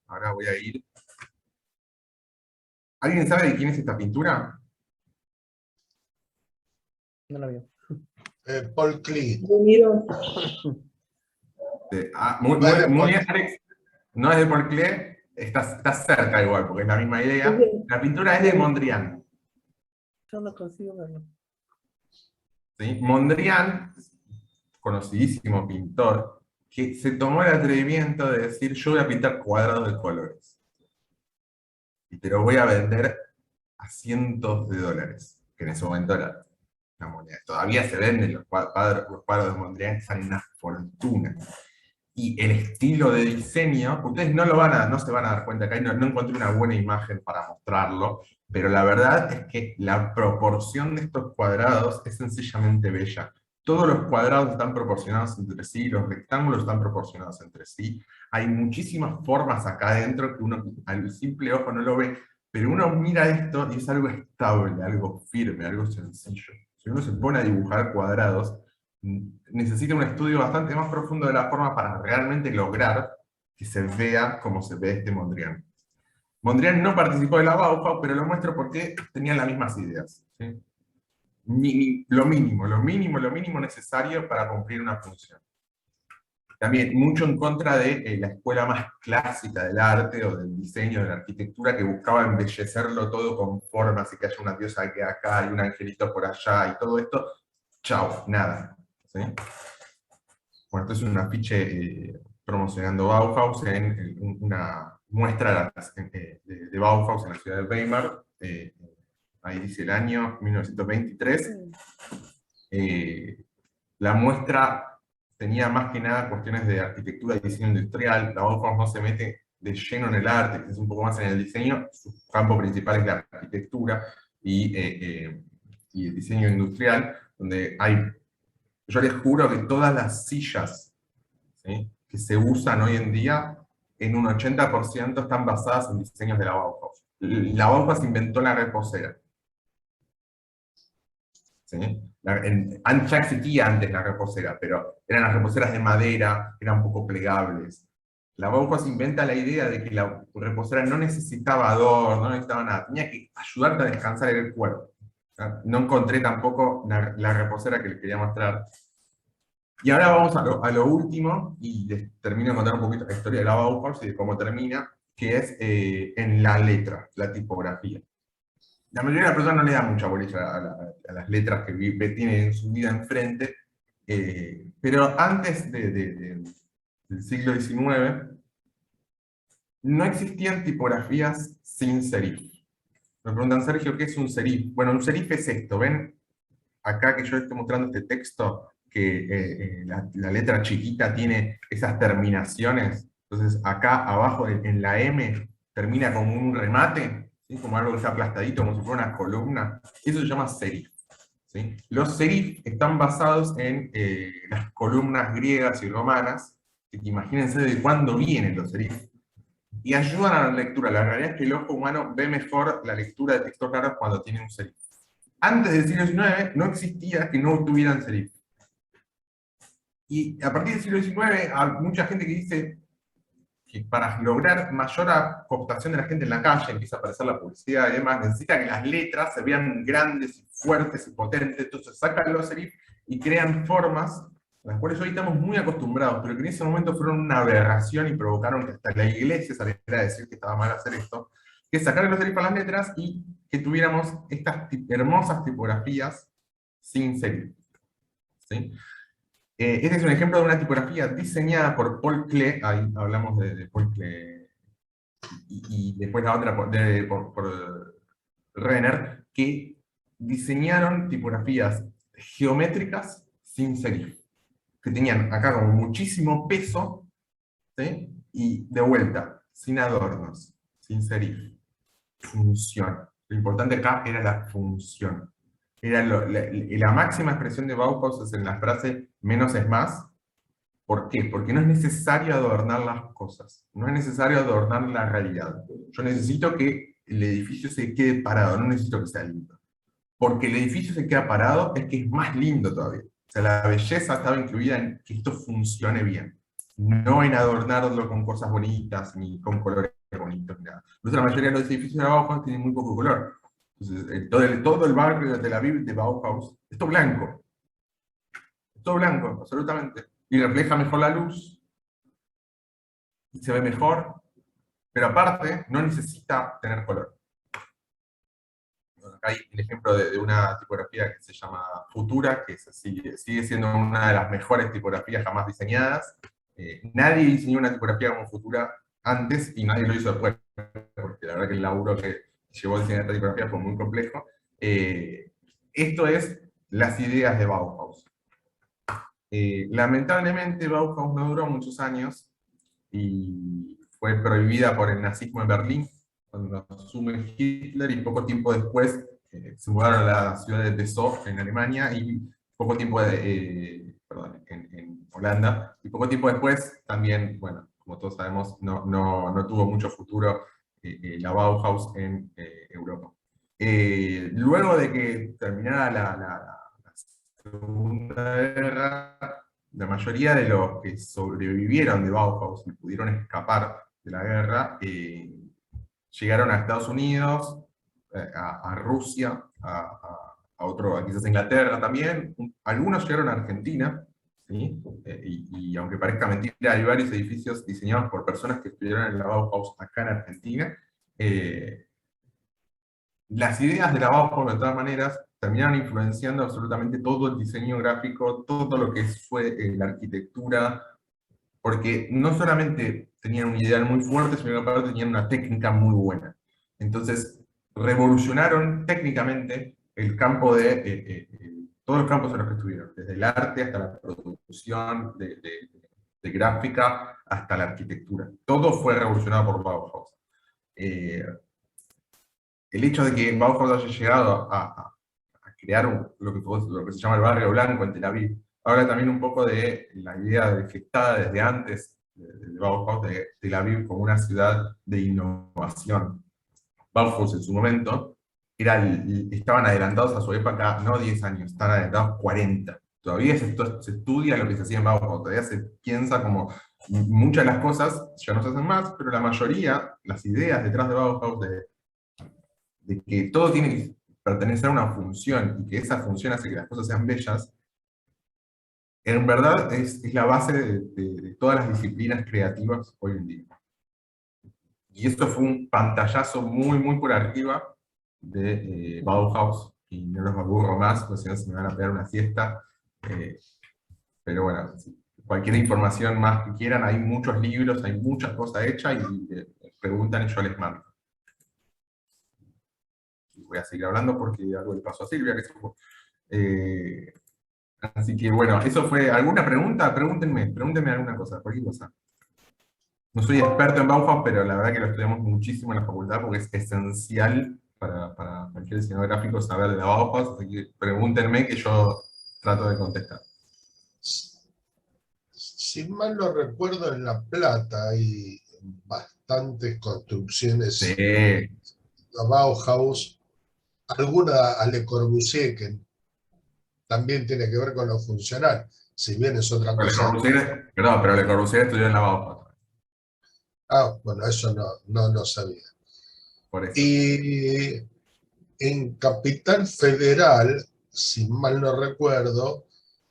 ahora voy a ir. ¿Alguien sabe de quién es esta pintura? No lo veo. Paul Klee. Yo miro. Muy bien, Alex. No es de Paul Klee, está cerca igual, porque es la misma idea. La pintura es de Mondrian. Yo no consigo verlo. ¿Sí? Mondrian, conocidísimo pintor, que se tomó el atrevimiento de decir, yo voy a pintar cuadrados de colores. Y te lo voy a vender a cientos de dólares, que en ese momento era una moneda. Todavía se venden los cuadros de Mondrian, que salen una fortuna. Y el estilo de diseño, ustedes no se van a dar cuenta, acá no encontré una buena imagen para mostrarlo, pero la verdad es que la proporción de estos cuadrados es sencillamente bella. todos los cuadrados están proporcionados entre sí, los rectángulos están proporcionados entre sí. Hay muchísimas formas acá adentro que uno al simple ojo no lo ve, pero uno mira esto y es algo estable, algo firme, algo sencillo. Si uno se pone a dibujar cuadrados, necesita un estudio bastante más profundo de la forma para realmente lograr que se vea como se ve este Mondrian. Mondrian no participó de la Bauhaus, pero lo muestro porque tenían las mismas ideas, ¿sí? Lo mínimo necesario para cumplir una función. También mucho en contra de la escuela más clásica del arte o del diseño, de la arquitectura, que buscaba embellecerlo todo con formas y que haya una diosa que acá y un angelito por allá y todo esto. Chao, nada. ¿Sí? Bueno, esto es un afiche promocionando Bauhaus en una muestra de Bauhaus en la ciudad de Weimar. Ahí dice el año 1923. La muestra tenía más que nada cuestiones de arquitectura y diseño industrial. La Bauhaus no se mete de lleno en el arte, que es un poco más en el diseño. Su campo principal es la arquitectura y el diseño industrial, donde hay, yo les juro que todas las sillas, ¿sí?, que se usan hoy en día, en un 80% están basadas en diseños de la Bauhaus. La Bauhaus inventó la reposera. ¿Sí? Ya existía antes la reposera, pero eran las reposeras de madera, eran un poco plegables. La Bauhaus inventa la idea de que la reposera no necesitaba adorno, no necesitaba nada, tenía que ayudarte a descansar el cuerpo. No encontré tampoco la reposera que les quería mostrar. Y ahora vamos a lo último, y les termino de contar un poquito la historia de la Bauhaus y de cómo termina, que es en la letra, la tipografía. La mayoría de las personas no le da mucha bolilla a las letras que tienen en su vida enfrente, pero antes del siglo XIX no existían tipografías sin serif. Me preguntan, Sergio, ¿qué es un serif? Bueno, un serif es esto, ¿ven? Acá que yo estoy mostrando este texto, que la letra chiquita tiene esas terminaciones, entonces acá abajo en la M termina como un remate, ¿sí?, como algo que está aplastadito, como si fuera una columna. Eso se llama serif, ¿sí? Los serif están basados en las columnas griegas y romanas, que imagínense de cuándo vienen los serif, y ayudan a la lectura. La realidad es que el ojo humano ve mejor la lectura de textos raros cuando tiene un serif. Antes del siglo XIX no existía que no tuvieran serif. Y a partir del siglo XIX hay mucha gente que dice que para lograr mayor cooptación de la gente en la calle, empieza a aparecer la publicidad y demás, necesita que las letras se vean grandes, y fuertes y potentes, entonces sacan los serif y crean formas, a las cuales hoy estamos muy acostumbrados, pero que en ese momento fueron una aberración y provocaron que hasta la iglesia saliera a decir que estaba mal hacer esto, que es sacar los serif a las letras y que tuviéramos estas hermosas tipografías sin serif. ¿Sí? Este es un ejemplo de una tipografía diseñada por Paul Klee, ahí hablamos de Paul Klee, y después la otra por Renner, que diseñaron tipografías geométricas sin serif, que tenían acá como muchísimo peso, ¿sí?, y de vuelta, sin adornos, sin serif. Función. Lo importante acá era la función. Era la máxima expresión de Bauhaus es en la frase menos es más. ¿Por qué? Porque no es necesario adornar las cosas, no es necesario adornar la realidad. Yo necesito que el edificio se quede parado, no necesito que sea lindo. Porque el edificio se queda parado es que es más lindo todavía. O sea, la belleza estaba incluida en que esto funcione bien, no en adornarlo con cosas bonitas, ni con colores bonitos, ni nada. La mayoría de los edificios de Bauhaus tienen muy poco color. Entonces, todo el barrio de Tel Aviv de Bauhaus es todo blanco. Es todo blanco, absolutamente. Y refleja mejor la luz, y se ve mejor, pero aparte no necesita tener color. Acá hay el ejemplo de una tipografía que se llama Futura, que sigue siendo una de las mejores tipografías jamás diseñadas. Nadie diseñó una tipografía como Futura antes, y nadie lo hizo después, porque la verdad que el laburo que llevó a diseñar esta tipografía fue muy complejo. Esto es las ideas de Bauhaus. Lamentablemente Bauhaus no duró muchos años, y fue prohibida por el nazismo en Berlín, cuando asume Hitler, y poco tiempo después se mudaron a la ciudad de Dessau, en Alemania, y poco tiempo en Holanda, y poco tiempo después también, bueno, como todos sabemos, no tuvo mucho futuro la Bauhaus en Europa. Luego de que terminara la Segunda Guerra, la mayoría de los que sobrevivieron de Bauhaus y pudieron escapar de la guerra, llegaron a Estados Unidos, a Rusia, quizás a Inglaterra también. Algunos llegaron a Argentina, ¿sí? Y aunque parezca mentira, hay varios edificios diseñados por personas que estuvieron en la Bauhaus acá en Argentina. Las ideas de la Bauhaus, de todas maneras, terminaron influenciando absolutamente todo el diseño gráfico, todo lo que fue la arquitectura, porque no solamente tenían un ideal muy fuerte, sino que aparte tenían una técnica muy buena. Entonces, revolucionaron técnicamente el campo todos los campos en los que estuvieron, desde el arte hasta la producción, de gráfica hasta la arquitectura. Todo fue revolucionado por Bauhaus. El hecho de que Bauhaus haya llegado a crear lo que se llama el barrio blanco en Tel Aviv, habla también un poco de la idea gestada desde antes de Bauhaus, de Tel Aviv como una ciudad de innovación. Bauhaus en su momento estaban adelantados a su época, no 10 años, estaban adelantados 40. Todavía se estudia lo que se hacía en Bauhaus, todavía se piensa como muchas de las cosas ya no se hacen más, pero la mayoría, las ideas detrás de Bauhaus, de que todo tiene que pertenecer a una función y que esa función hace que las cosas sean bellas, en verdad es la base de todas las disciplinas creativas hoy en día. Y esto fue un pantallazo muy, muy por arriba de Bauhaus, y no los aburro más, porque si no se me van a pegar una siesta. Pero bueno, cualquier información más que quieran, hay muchos libros, hay muchas cosas hechas, y preguntan y yo les mando. Y voy a seguir hablando porque algo le pasó a Silvia, que se fue. Así que bueno, eso fue. ¿Alguna pregunta? Pregúntenme alguna cosa, cualquier cosa. No soy experto en Bauhaus, pero la verdad que lo estudiamos muchísimo en la facultad porque es esencial para cualquier diseñador gráfico saber de la Bauhaus, así que pregúntenme que yo trato de contestar. Si mal no recuerdo, en La Plata hay bastantes construcciones Sí. de Bauhaus, alguna a Le Corbusier, que también tiene que ver con lo funcional, si bien es otra cosa. Pero Le Corbusier estudió en la Bauhaus. Ah, bueno, eso no lo sabía. Por eso. Y en Capital Federal, si mal no recuerdo,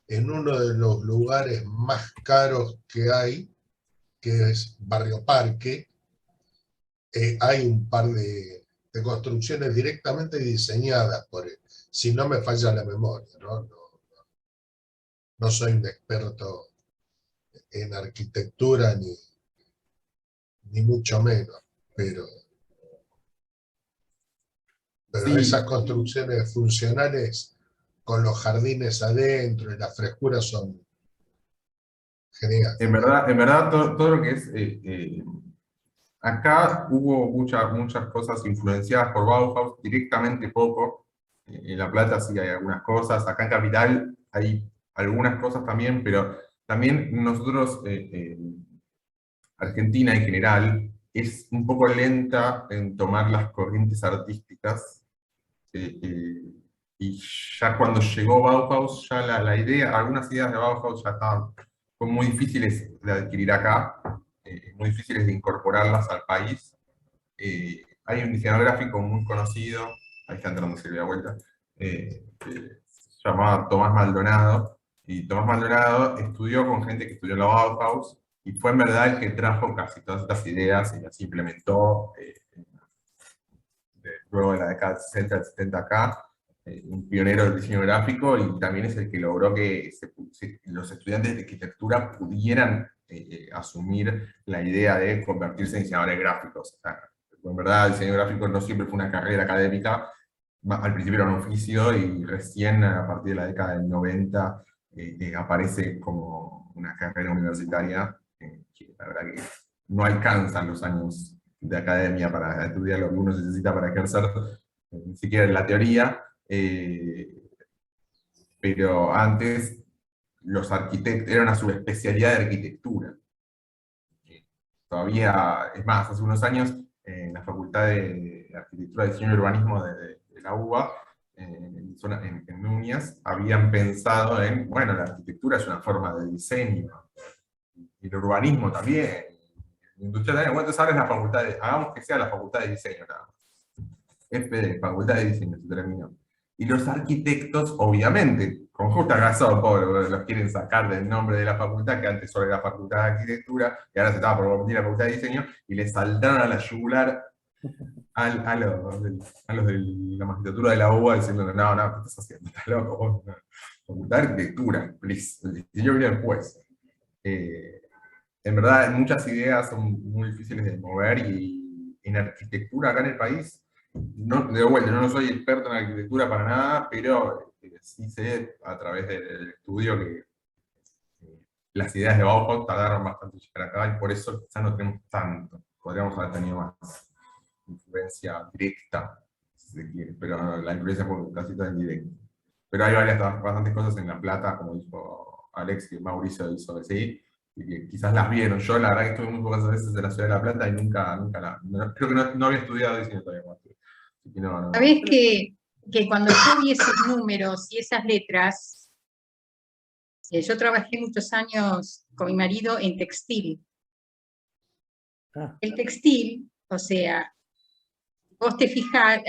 en uno de los lugares más caros que hay, que es Barrio Parque, hay un par de construcciones directamente diseñadas por él, si no me falla la memoria, no soy un experto en arquitectura ni mucho menos, pero Sí. esas construcciones funcionales con los jardines adentro y las frescuras son geniales. En verdad todo lo que es... acá hubo muchas cosas influenciadas por Bauhaus, directamente poco. En La Plata sí hay algunas cosas, acá en Capital hay algunas cosas también, pero también nosotros, Argentina en general, es un poco lenta en tomar las corrientes artísticas, y ya cuando llegó Bauhaus, ya la idea, algunas ideas de Bauhaus ya fueron muy difíciles de adquirir acá, muy difíciles de incorporarlas al país. Hay un diseñador gráfico muy conocido, ahí está entrando Silvia Vuelta, que se llamaba Tomás Maldonado, y Tomás Maldonado estudió con gente que estudió en la Bauhaus, y fue en verdad el que trajo casi todas estas ideas y las implementó luego de la década del 60 al 70 acá, un pionero del diseño gráfico, y también es el que logró que los estudiantes de arquitectura pudieran asumir la idea de convertirse en diseñadores gráficos. O sea, en verdad el diseño gráfico no siempre fue una carrera académica, al principio era un oficio, y recién a partir de la década del 90 aparece como una carrera universitaria, que la verdad que no alcanzan los años de academia para estudiar lo que uno necesita para ejercer, ni siquiera en la teoría. pero antes los arquitectos, era una subespecialidad de arquitectura. Todavía, es más, hace unos años, en la Facultad de Arquitectura, Diseño y Urbanismo de la UBA, en Núñez, habían pensado en, bueno, la arquitectura es una forma de diseño, y el urbanismo también, la industria también. Bueno, entonces ahora es la facultad hagamos que sea la Facultad de Diseño, nada más. FD, Facultad de Diseño, se terminó. Y los arquitectos, obviamente, con justa razón, pobre, los quieren sacar del nombre de la facultad, que antes solo era Facultad de Arquitectura, y ahora se estaba por convertir en la Facultad de Diseño, y le saltaron a la yugular a los de la magistratura de la UBA diciendo, no, no, ¿qué estás haciendo? Estás loco, vos, no. Facultad de Arquitectura, please. El diseño viene después. En verdad, muchas ideas son muy difíciles de mover, y en arquitectura acá en el país, no, de vuelta, no soy experto en arquitectura para nada, pero sí sé a través del estudio que las ideas de Bauhaus tardaron bastante en llegar acá, y por eso quizás no tenemos tanto. Podríamos haber tenido más influencia directa, si se quiere, pero la influencia fue casi toda indirecta. Pero hay bastantes cosas en La Plata, como dijo Alex, que Mauricio hizo, ¿sí? Y que quizás las vieron. Yo la verdad que estuve muy pocas veces en la ciudad de La Plata y nunca creo que no había estudiado diseño todavía. Así que no. Sabés que cuando yo vi esos números y esas letras, yo trabajé muchos años con mi marido en textil. El textil, o sea, vos te fijás,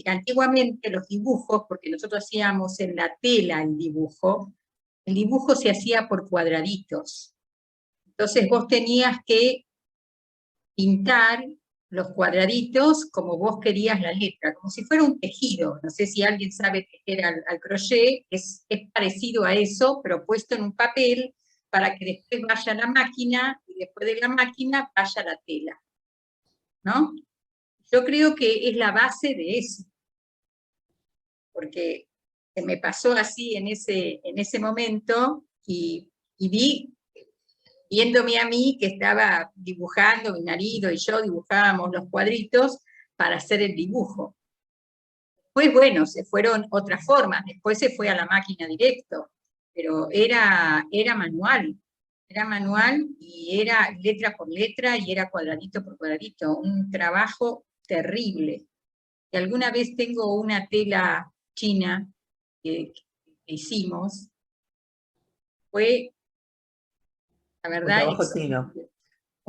antiguamente los dibujos, porque nosotros hacíamos en la tela el dibujo se hacía por cuadraditos. Entonces vos tenías que pintar los cuadraditos como vos querías la letra, como si fuera un tejido. No sé si alguien sabe tejer al crochet, es parecido a eso, pero puesto en un papel para que después vaya a la máquina, y después de la máquina vaya la tela, ¿no? Yo creo que es la base de eso, porque se me pasó así en ese momento, y vi, viéndome a mí, que estaba dibujando, mi marido y yo dibujábamos los cuadritos para hacer el dibujo. Después, bueno, se fueron otras formas, después se fue a la máquina directo, pero era manual, y era letra por letra, y era cuadradito por cuadradito, un trabajo terrible. Y alguna vez tengo una tela china que hicimos, fue, la verdad, Un trabajo chino.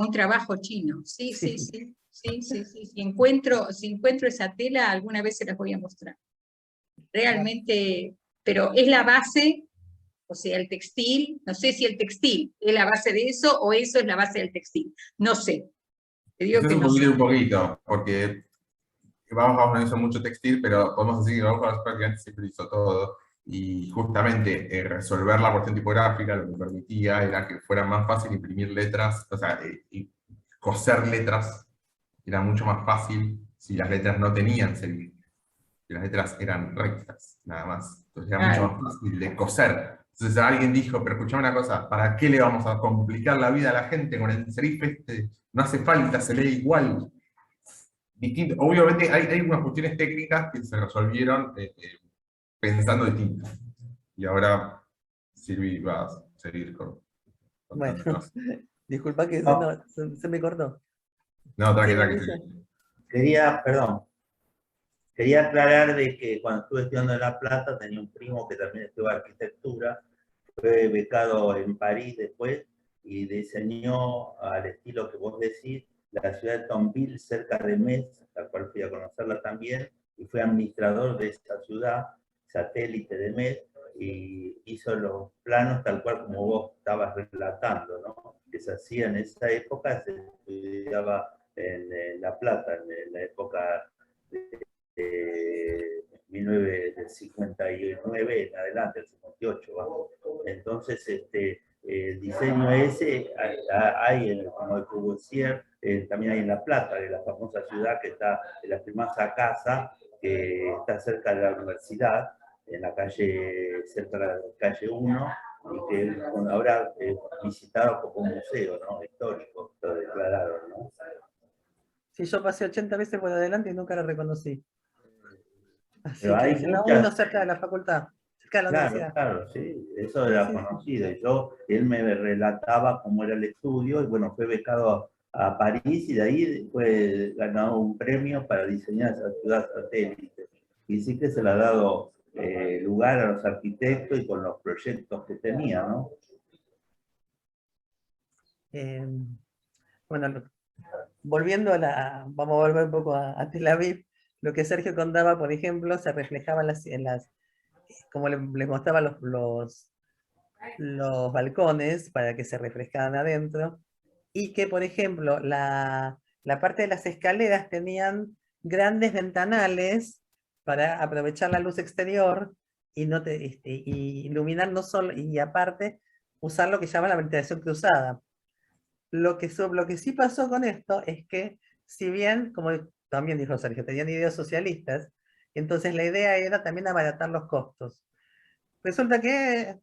un trabajo chino, sí. Si encuentro esa tela, alguna vez se las voy a mostrar. Realmente, pero es la base, o sea, el textil, no sé si el textil es la base de eso, o eso es la base del textil, no sé. Te digo que no sé. Un poquito, porque Bauhaus no hizo mucho textil, pero podemos decir que Bauhaus prácticamente siempre hizo todo. Y justamente resolver la cuestión tipográfica lo que permitía era que fuera más fácil imprimir letras, o sea, y coser letras era mucho más fácil si las letras no tenían servicio, si las letras eran rectas, nada más. Entonces era mucho más fácil de coser. Entonces alguien dijo, pero escuchame una cosa, ¿para qué le vamos a complicar la vida a la gente con el serif este? No hace falta, se lee igual. Distinto. Obviamente hay unas cuestiones técnicas que se resolvieron pensando distinto. Y ahora Silvi va a seguir con Bueno, cosas. disculpa que se me cortó. No, tranqui. Quería aclarar de que cuando estuve estudiando en La Plata tenía un primo que también estudió arquitectura, fue becado en París después y diseñó al estilo que vos decís la ciudad de Thionville, cerca de Metz, la cual fui a conocerla también, y fue administrador de esa ciudad, satélite de Metz, y hizo los planos tal cual como vos estabas relatando, ¿no? Que se hacía en esa época, se estudiaba en La Plata, en la época de 1959 en adelante, el 58, vamos. Entonces, el diseño ese hay como el Courvoisier, también hay en La Plata, de la famosa ciudad que está en la famosa casa, que está cerca de la universidad, en la calle, cerca de la calle 1, y que ahora visitado como un museo, ¿no? Histórico, lo declararon, ¿no? Sí, yo pasé 80 veces por adelante y nunca la reconocí. Así Pero que hay es la muchas, uno cerca de la facultad. Claro, no Claro, decía. claro, sí, eso era Sí, sí. conocido. Él me relataba cómo era el estudio y bueno, fue becado a París y de ahí fue ganado un premio para diseñar esa ciudad satélite. Y sí que se le ha dado lugar a los arquitectos y con los proyectos que tenía, ¿no? Bueno, volviendo vamos a volver un poco a Tel Aviv, lo que Sergio contaba, por ejemplo, se reflejaba como les mostraba los balcones para que se refrescaran adentro, y que, por ejemplo, la parte de las escaleras tenían grandes ventanales para aprovechar la luz exterior y, y iluminar no solo, y aparte usar lo que llama la ventilación cruzada. Lo que sí pasó con esto es que, si bien, como también dijo Sergio, tenían ideas socialistas, entonces la idea era también abaratar los costos. Resulta que,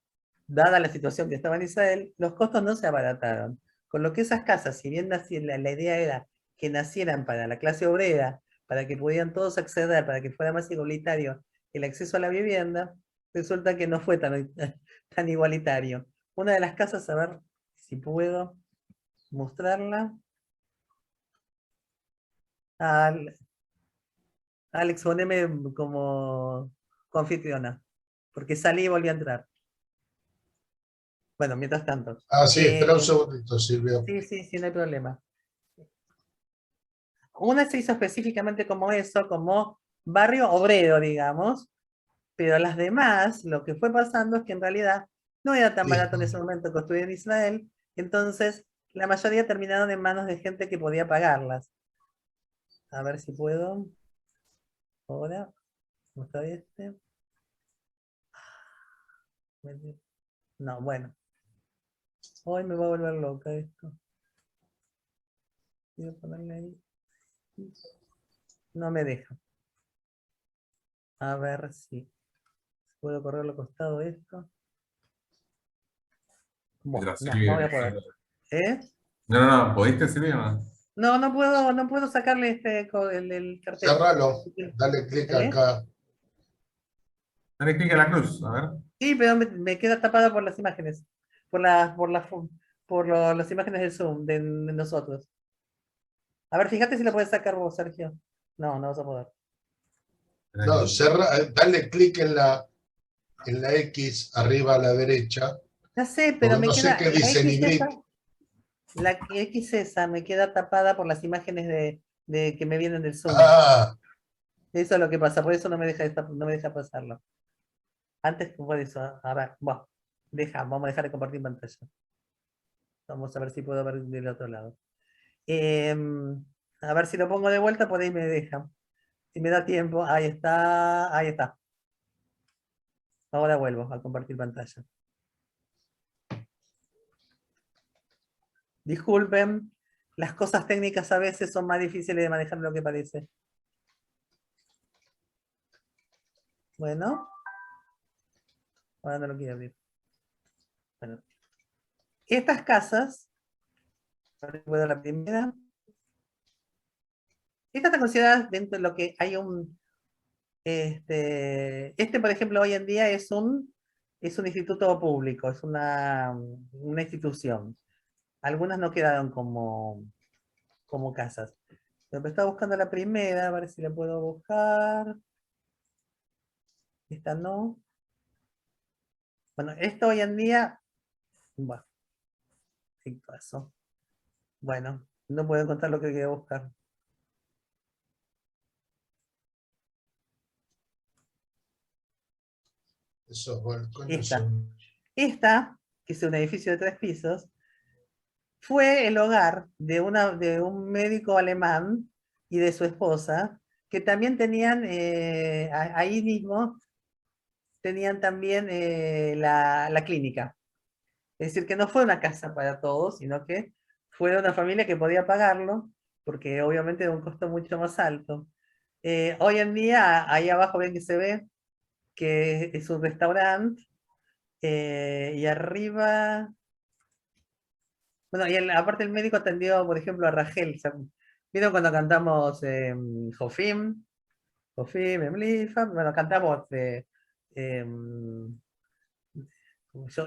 dada la situación que estaba en Israel, los costos no se abarataron. Con lo que esas casas, si bien la idea era que nacieran para la clase obrera, para que pudieran todos acceder, para que fuera más igualitario el acceso a la vivienda, resulta que no fue tan igualitario. Una de las casas, a ver si puedo mostrarla. Alex, poneme como anfitriona, porque salí y volví a entrar. Bueno, mientras tanto. Ah, sí, espera un segundito, Silvia. Sí, no hay problema. Una se hizo específicamente como eso, como barrio obrero, digamos, pero las demás, lo que fue pasando es que en realidad no era tan barato en ese momento construir en Israel, entonces la mayoría terminaron en manos de gente que podía pagarlas. A ver si puedo. Ahora, mostrar este. No, bueno. Hoy me va a volver loca esto. Quiero ponerle ahí. No me deja. A ver si puedo correr al costado esto. Bueno, Mientras no, Silvia- no voy a poder. ¿Eh? No, ¿pudiste, Silvia? No. No puedo sacarle el cartel. Cerralo, dale clic ¿Eh? acá. Dale clic en la cruz, a ver. Sí, pero me queda tapada por las imágenes. Las imágenes del Zoom de nosotros. A ver, fíjate si lo puedes sacar vos, Sergio. No, no vas a poder. No, dale clic en la X arriba a la derecha, Ya sé, pero porque me no sé queda qué la dice X Nibrit. esa. La X esa me queda tapada por las imágenes de que me vienen del Zoom. Ah, Eso es lo que pasa, por eso no me deja pasarlo. Antes, por eso, a ver, bueno, vamos a dejar de compartir pantalla. Vamos a ver si puedo ver del otro lado. A ver si lo pongo de vuelta, por ahí me deja. Si me da tiempo, ahí está, ahí está. Ahora vuelvo a compartir pantalla. Disculpen, las cosas técnicas a veces son más difíciles de manejar de lo que parece. Bueno. Ahora no lo quiero abrir. Bueno. Estas casas, ahora voy a la primera. Estas están consideradas dentro de lo que hay por ejemplo, hoy en día es un instituto público, es una institución. Algunas no quedaron como casas. Pero me estaba buscando la primera, a ver si la puedo buscar. Esta no. Bueno, esto hoy en día, bueno, sin caso. Bueno, no puedo encontrar lo que quería buscar. esos balcones Esta. son... Esta, que es un edificio de 3 pisos, fue el hogar de un médico alemán y de su esposa, que también tenían, ahí mismo, tenían también la clínica. Es decir, que no fue una casa para todos, sino que fue una familia que podía pagarlo, porque obviamente era un costo mucho más alto. Hoy en día, ahí abajo ven que se ve que es un restaurante, y arriba... Bueno, aparte el médico atendió, por ejemplo, a Rachel. ¿Vieron cuando cantamos Jofim? Jofim, Emlifa. Bueno, cantamos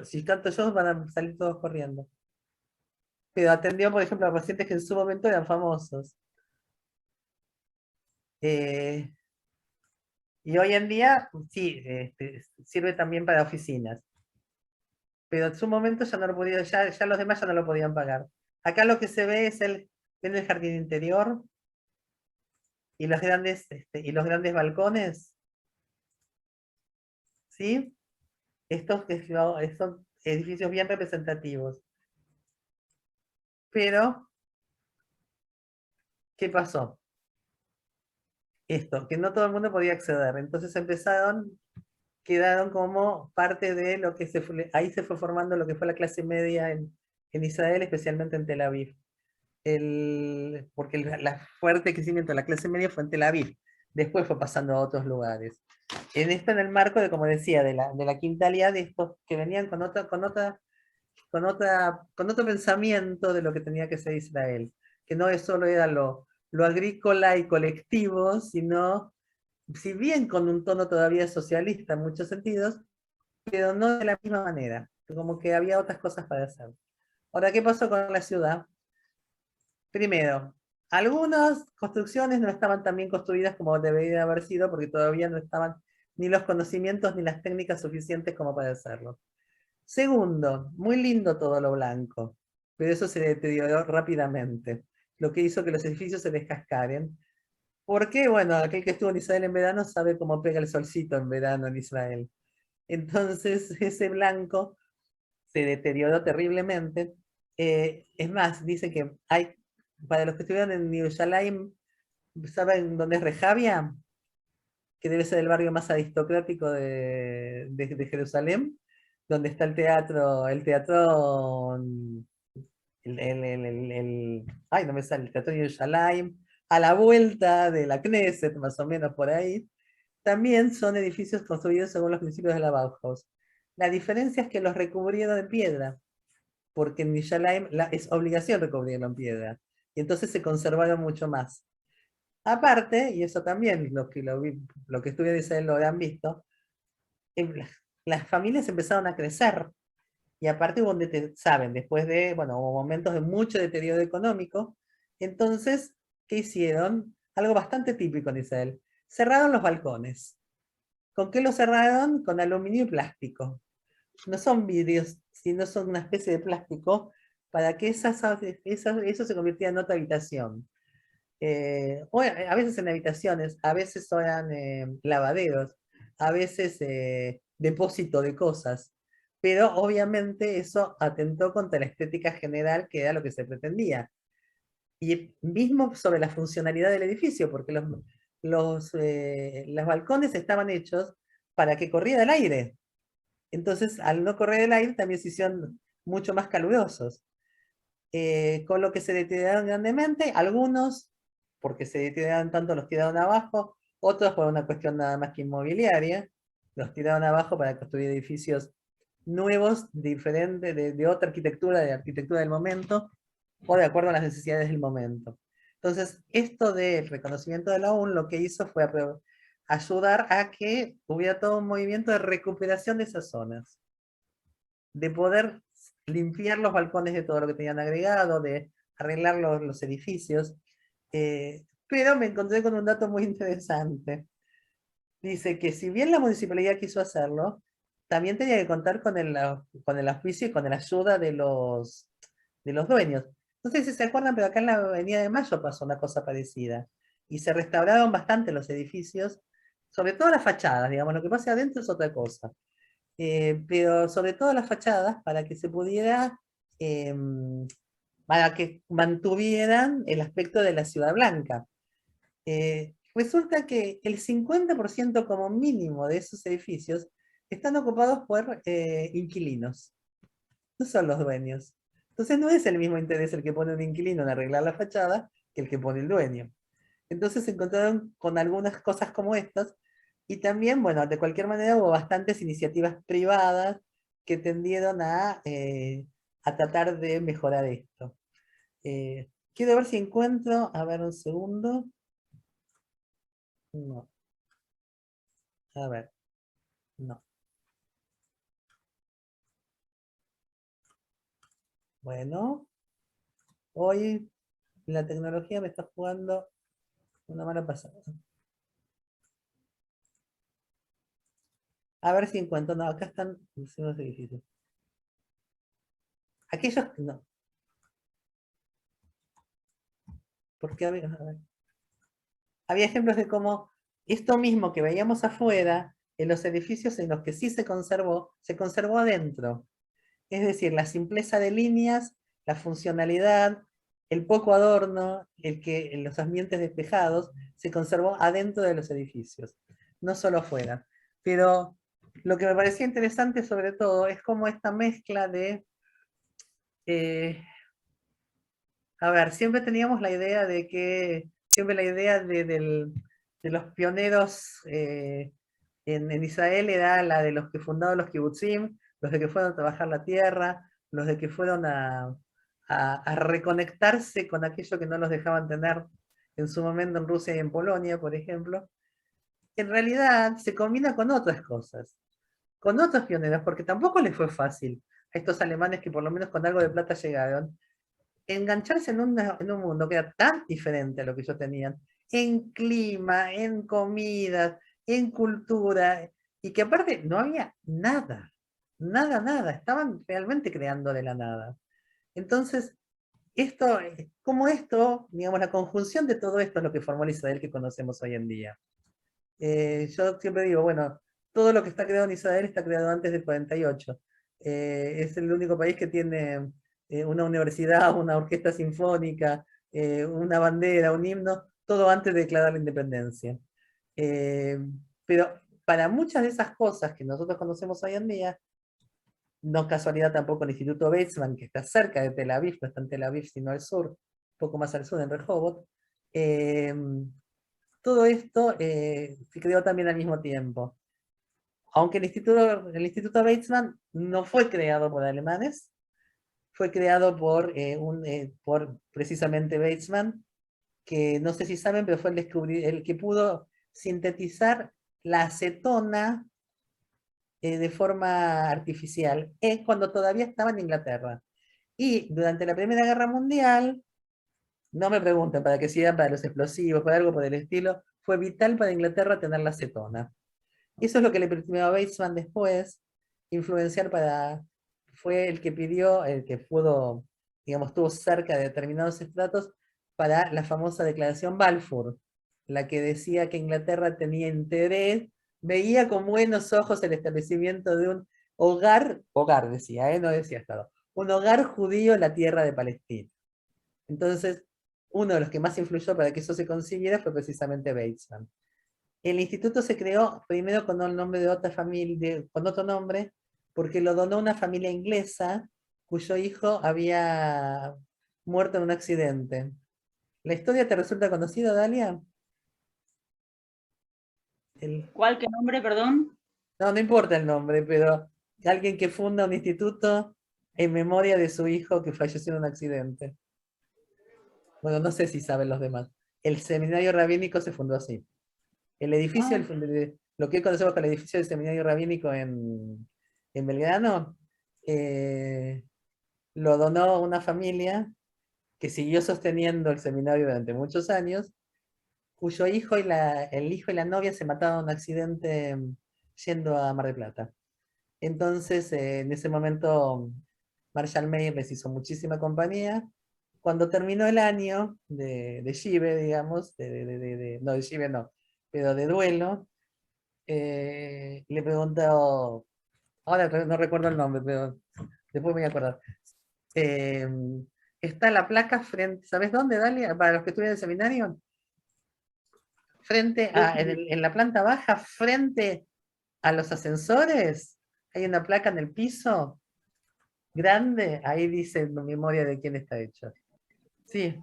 Si canto yo, van a salir todos corriendo. Pero atendió, por ejemplo, a pacientes que en su momento eran famosos. Y hoy en día, sí, sirve también para oficinas. Pero en su momento ya no lo podía, ya los demás ya no lo podían pagar. Acá lo que se ve es ven el jardín interior y los grandes balcones, ¿sí? Estos son edificios bien representativos. Pero, ¿qué pasó? Esto, que no todo el mundo podía acceder. Entonces quedaron como parte de lo que ahí se fue formando lo que fue la clase media en Israel, especialmente en Tel Aviv. Porque la fuerte crecimiento de la clase media fue en Tel Aviv. Después fue pasando a otros lugares. En el marco de, como decía, de la quinta alianza, de estos que venían con otro pensamiento de lo que tenía que ser Israel, que no solo era lo agrícola y colectivo, sino, si bien con un tono todavía socialista en muchos sentidos, pero no de la misma manera, como que había otras cosas para hacer. Ahora, ¿qué pasó con la ciudad? Primero, algunas construcciones no estaban tan bien construidas como deberían haber sido, porque todavía no estaban ni los conocimientos ni las técnicas suficientes como para hacerlo. Segundo, muy lindo todo lo blanco, pero eso se deterioró rápidamente, lo que hizo que los edificios se descascaren. Porque, bueno, aquel que estuvo en Israel en verano sabe cómo pega el solcito en verano en Israel. Entonces, ese blanco se deterioró terriblemente. Es más, dice que para los que estuvieron en Yerushalayim, ¿saben dónde es Rehavia? Que debe ser el barrio más aristocrático de Jerusalén, donde está ay, no me sale, el Teatro Yerushalayim, a la vuelta de la Knesset, más o menos por ahí. También son edificios construidos según los principios de la Bauhaus. La diferencia es que los recubrieron de piedra, porque en Yerushalayim es obligación recubrirlo en piedra, y entonces se conservaron mucho más. Aparte, y eso también lo que estudian Israel lo habrán visto, las familias empezaron a crecer, y aparte saben, después de, bueno, hubo momentos de mucho deterioro económico, entonces, ¿qué hicieron? Algo bastante típico en Israel. Cerraron los balcones. ¿Con qué los cerraron? Con aluminio y plástico. No son vidrios, sino son una especie de plástico para que eso se convirtiera en otra habitación. A veces en habitaciones, a veces eran lavaderos, a veces depósito de cosas, pero obviamente eso atentó contra la estética general, que era lo que se pretendía. Y mismo sobre la funcionalidad del edificio, porque los balcones estaban hechos para que corriera el aire. Entonces, al no correr el aire, también se hicieron mucho más calurosos. Con lo que se deterioraron grandemente, algunos, porque se deterioraron tanto, los tiraron abajo, otros por una cuestión nada más que inmobiliaria, los tiraron abajo para construir edificios nuevos, diferentes, de otra arquitectura, de arquitectura del momento, o de acuerdo a las necesidades del momento. Entonces, esto del reconocimiento de la ONU lo que hizo fue ayudar a que hubiera todo un movimiento de recuperación de esas zonas, de poder limpiar los balcones de todo lo que tenían agregado, de arreglar los edificios. Pero me encontré con un dato muy interesante. Dice que si bien la municipalidad quiso hacerlo, también tenía que contar con el auspicio y con la ayuda de los dueños. No sé si se acuerdan, pero acá en la Avenida de Mayo pasó una cosa parecida. Y se restauraron bastante los edificios, sobre todo las fachadas, digamos, lo que pasa adentro es otra cosa. Pero sobre todo las fachadas, para que se pudiera, para que mantuvieran el aspecto de la Ciudad Blanca. Resulta que el 50% como mínimo de esos edificios están ocupados por inquilinos, no son los dueños. Entonces no es el mismo interés el que pone un inquilino en arreglar la fachada que el que pone el dueño. Entonces se encontraron con algunas cosas como estas, y también, bueno, de cualquier manera hubo bastantes iniciativas privadas que tendieron a tratar de mejorar esto. Quiero ver si encuentro, a ver un segundo. No. A ver. No. Bueno, hoy la tecnología me está jugando una mala pasada. A ver si encuentro. No, acá están los edificios. Aquellos que no. Porque había ejemplos de cómo esto mismo que veíamos afuera, en los edificios en los que sí se conservó adentro. Es decir, la simpleza de líneas, la funcionalidad, el poco adorno, el que en los ambientes despejados, se conservó adentro de los edificios, no solo afuera. Pero lo que me parecía interesante sobre todo es cómo esta mezcla de... a ver, siempre teníamos la idea de que... Siempre la idea de los pioneros en Israel era la de los que fundaron los kibutzim, los de que fueron a trabajar la tierra, los de que fueron a reconectarse con aquello que no los dejaban tener en su momento en Rusia y en Polonia, por ejemplo. En realidad se combina con otras cosas, con otros pioneros, porque tampoco les fue fácil a estos alemanes que por lo menos con algo de plata llegaron, engancharse en un mundo que era tan diferente a lo que ellos tenían, en clima, en comida, en cultura, y que aparte no había nada, nada, estaban realmente creando de la nada. Entonces, digamos, la conjunción de todo esto es lo que formó el Israel que conocemos hoy en día. Yo siempre digo, bueno, todo lo que está creado en Israel está creado antes del 48. Es el único país que tiene una universidad, una orquesta sinfónica, una bandera, un himno, todo antes de declarar la independencia. Pero para muchas de esas cosas que nosotros conocemos hoy en día, no casualidad tampoco el Instituto Weizmann, que está cerca de Tel Aviv, no está en Tel Aviv sino al sur, un poco más al sur, en Rehovot, todo esto se creó también al mismo tiempo. Aunque el Instituto Weizmann no fue creado por alemanes, fue creado por precisamente Weizmann, que no sé si saben, pero fue el que pudo sintetizar la acetona de forma artificial, cuando todavía estaba en Inglaterra. Y durante la Primera Guerra Mundial, no me pregunten para qué sirvan, para los explosivos, para algo por el estilo, fue vital para Inglaterra tener la acetona. Eso es lo que le permitió a Weizmann después influenciar fue el que pidió, el que pudo, digamos, estuvo cerca de determinados estratos para la famosa declaración Balfour, la que decía que Inglaterra tenía interés, veía con buenos ojos el establecimiento de un hogar decía, no decía Estado, un hogar judío en la tierra de Palestina. Entonces, uno de los que más influyó para que eso se consiguiera fue precisamente Weizmann. El instituto se creó primero con el nombre de otra familia, con otro nombre, porque lo donó una familia inglesa cuyo hijo había muerto en un accidente. ¿La historia te resulta conocida, Dalia? ¿Cuál, qué nombre, perdón? No importa el nombre, pero alguien que funda un instituto en memoria de su hijo que falleció en un accidente. Bueno, no sé si saben los demás. El seminario rabínico se fundó así. El edificio, lo que conocemos como el edificio del seminario rabínico en Belgrano, lo donó una familia que siguió sosteniendo el seminario durante muchos años, cuyo hijo el hijo y la novia se mataron en un accidente yendo a Mar del Plata. Entonces, en ese momento, Marshall Mayer les hizo muchísima compañía. Cuando terminó el año de Shive, digamos, no de Shive no, pero de duelo, le preguntó, ahora no recuerdo el nombre, pero después me voy a acordar. Está la placa frente, ¿sabes dónde, Dalia? Para los que estuvieron en el seminario, en la planta baja, frente a los ascensores, hay una placa en el piso, grande, ahí dice en memoria de quién está hecho. Sí,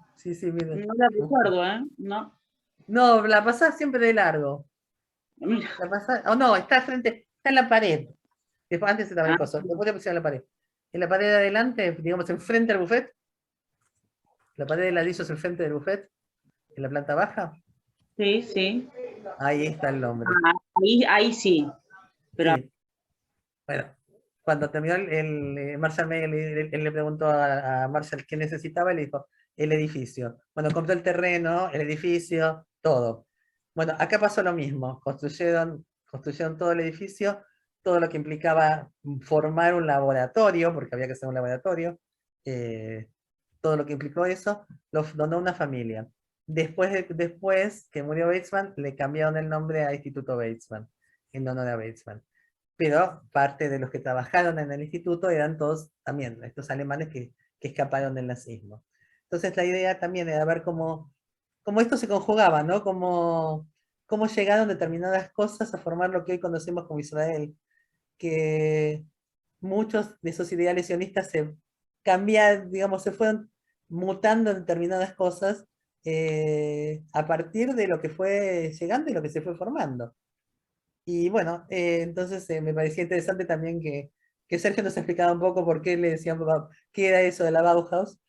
miren. No la recuerdo, ¿eh? No. No, la pasás siempre de largo. Mira. La pasás, no, está en la pared. Después, antes estaba el coso, después le pusieron la pared. En la pared de adelante, digamos, enfrente al buffet, la pared de ladrillos enfrente del buffet, en la planta baja. Sí. Ahí está el nombre. Ahí sí. Pero Sí. Bueno, cuando terminó Marshall May, él le preguntó a Marshall qué necesitaba, y le dijo, el edificio. Bueno, compró el terreno, el edificio, todo. Bueno, acá pasó lo mismo, construyeron todo el edificio, todo lo que implicaba formar un laboratorio, porque había que hacer un laboratorio, todo lo que implicó eso, lo donó una familia. Después que murió Weizmann, le cambiaron el nombre a Instituto Weizmann, en honor a Weizmann. Pero parte de los que trabajaron en el instituto eran todos también estos alemanes que escaparon del nazismo. Entonces la idea también era ver cómo esto se conjugaba, ¿no? Cómo llegaron determinadas cosas a formar lo que hoy conocemos como Israel, que muchos de esos ideales sionistas se cambiaron, digamos, se fueron mutando en determinadas cosas a partir de lo que fue llegando y lo que se fue formando. Y bueno, entonces me parecía interesante también que Sergio nos explicaba un poco por qué le decían qué era eso de la Bauhaus,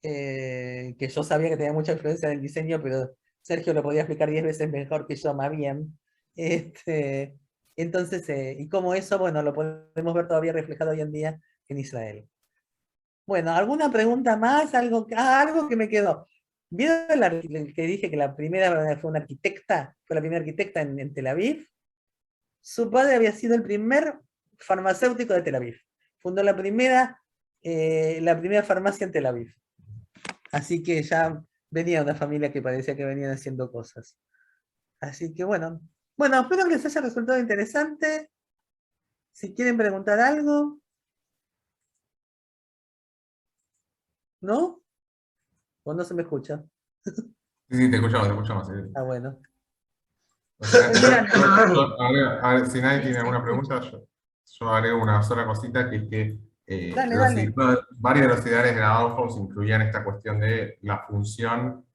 que yo sabía que tenía mucha influencia en el diseño, pero Sergio lo podía explicar 10 veces mejor que yo, más bien. Este, entonces, y cómo eso, bueno, lo podemos ver todavía reflejado hoy en día en Israel. Bueno, ¿alguna pregunta más? Algo que me quedó. ¿Vieron que dije que la primera fue una arquitecta? Fue la primera arquitecta en Tel Aviv. Su padre había sido el primer farmacéutico de Tel Aviv. Fundó la primera farmacia en Tel Aviv. Así que ya venía una familia que parecía que venían haciendo cosas. Así que bueno. Bueno, espero que les haya resultado interesante. Si quieren preguntar algo. ¿No? ¿O no se me escucha? Sí, sí, te escuchamos. Sí. Ah, bueno. O sea, Mira, si nadie Sí, tiene se alguna pregunta, yo agrego una sola cosita, que es que Dale. varios de los ideales de la Bauhaus incluían esta cuestión de la función,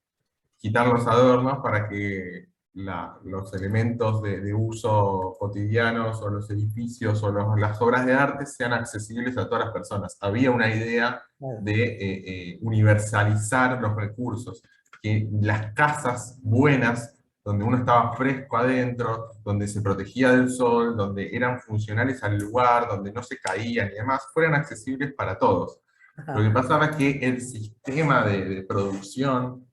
quitar los adornos para que los elementos de uso cotidianos, o los edificios, o las obras de arte sean accesibles a todas las personas. Había una idea de universalizar los recursos, que las casas buenas, donde uno estaba fresco adentro, donde se protegía del sol, donde eran funcionales al lugar, donde no se caían y demás, fueran accesibles para todos. Lo que pasaba es que el sistema de producción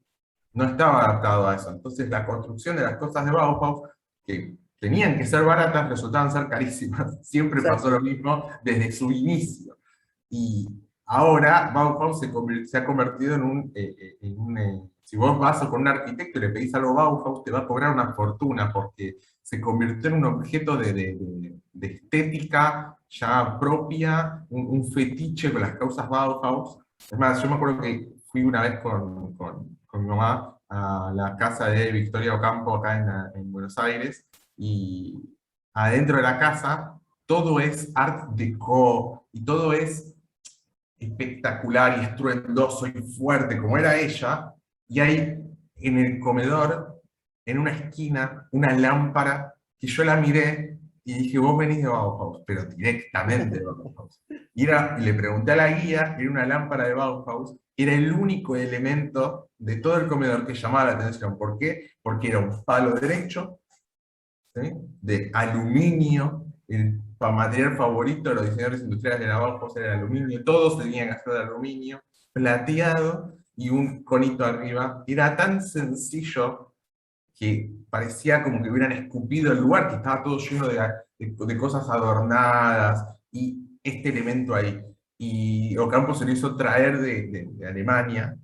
no estaba adaptado a eso. Entonces la construcción de las cosas de Bauhaus, que tenían que ser baratas, resultaban ser carísimas. Siempre pasó lo mismo desde su inicio. Y ahora Bauhaus se ha convertido en si vos vas con un arquitecto y le pedís algo Bauhaus, te va a cobrar una fortuna, porque se convirtió en un objeto de estética ya propia, un fetiche con las causas Bauhaus. Es más, yo me acuerdo que fui una vez con mi mamá a la casa de Victoria Ocampo acá en Buenos Aires, y adentro de la casa todo es art déco, y todo es espectacular y estruendoso y fuerte como era ella, y hay en el comedor, en una esquina, una lámpara que yo la miré y dije, vos venís de Bauhaus, pero directamente de Bauhaus. Y le pregunté a la guía, era una lámpara de Bauhaus, era el único elemento de todo el comedor que llamaba la atención. ¿Por qué? Porque era un palo derecho, ¿sí?, de aluminio. El material favorito de los diseñadores industriales de la Bauhaus era el aluminio, todos tenían que hacer de aluminio, plateado, y un conito arriba. Era tan sencillo que parecía como que hubieran escupido el lugar, que estaba todo lleno de cosas adornadas, y este elemento ahí. Y Ocampo se lo hizo traer de Alemania,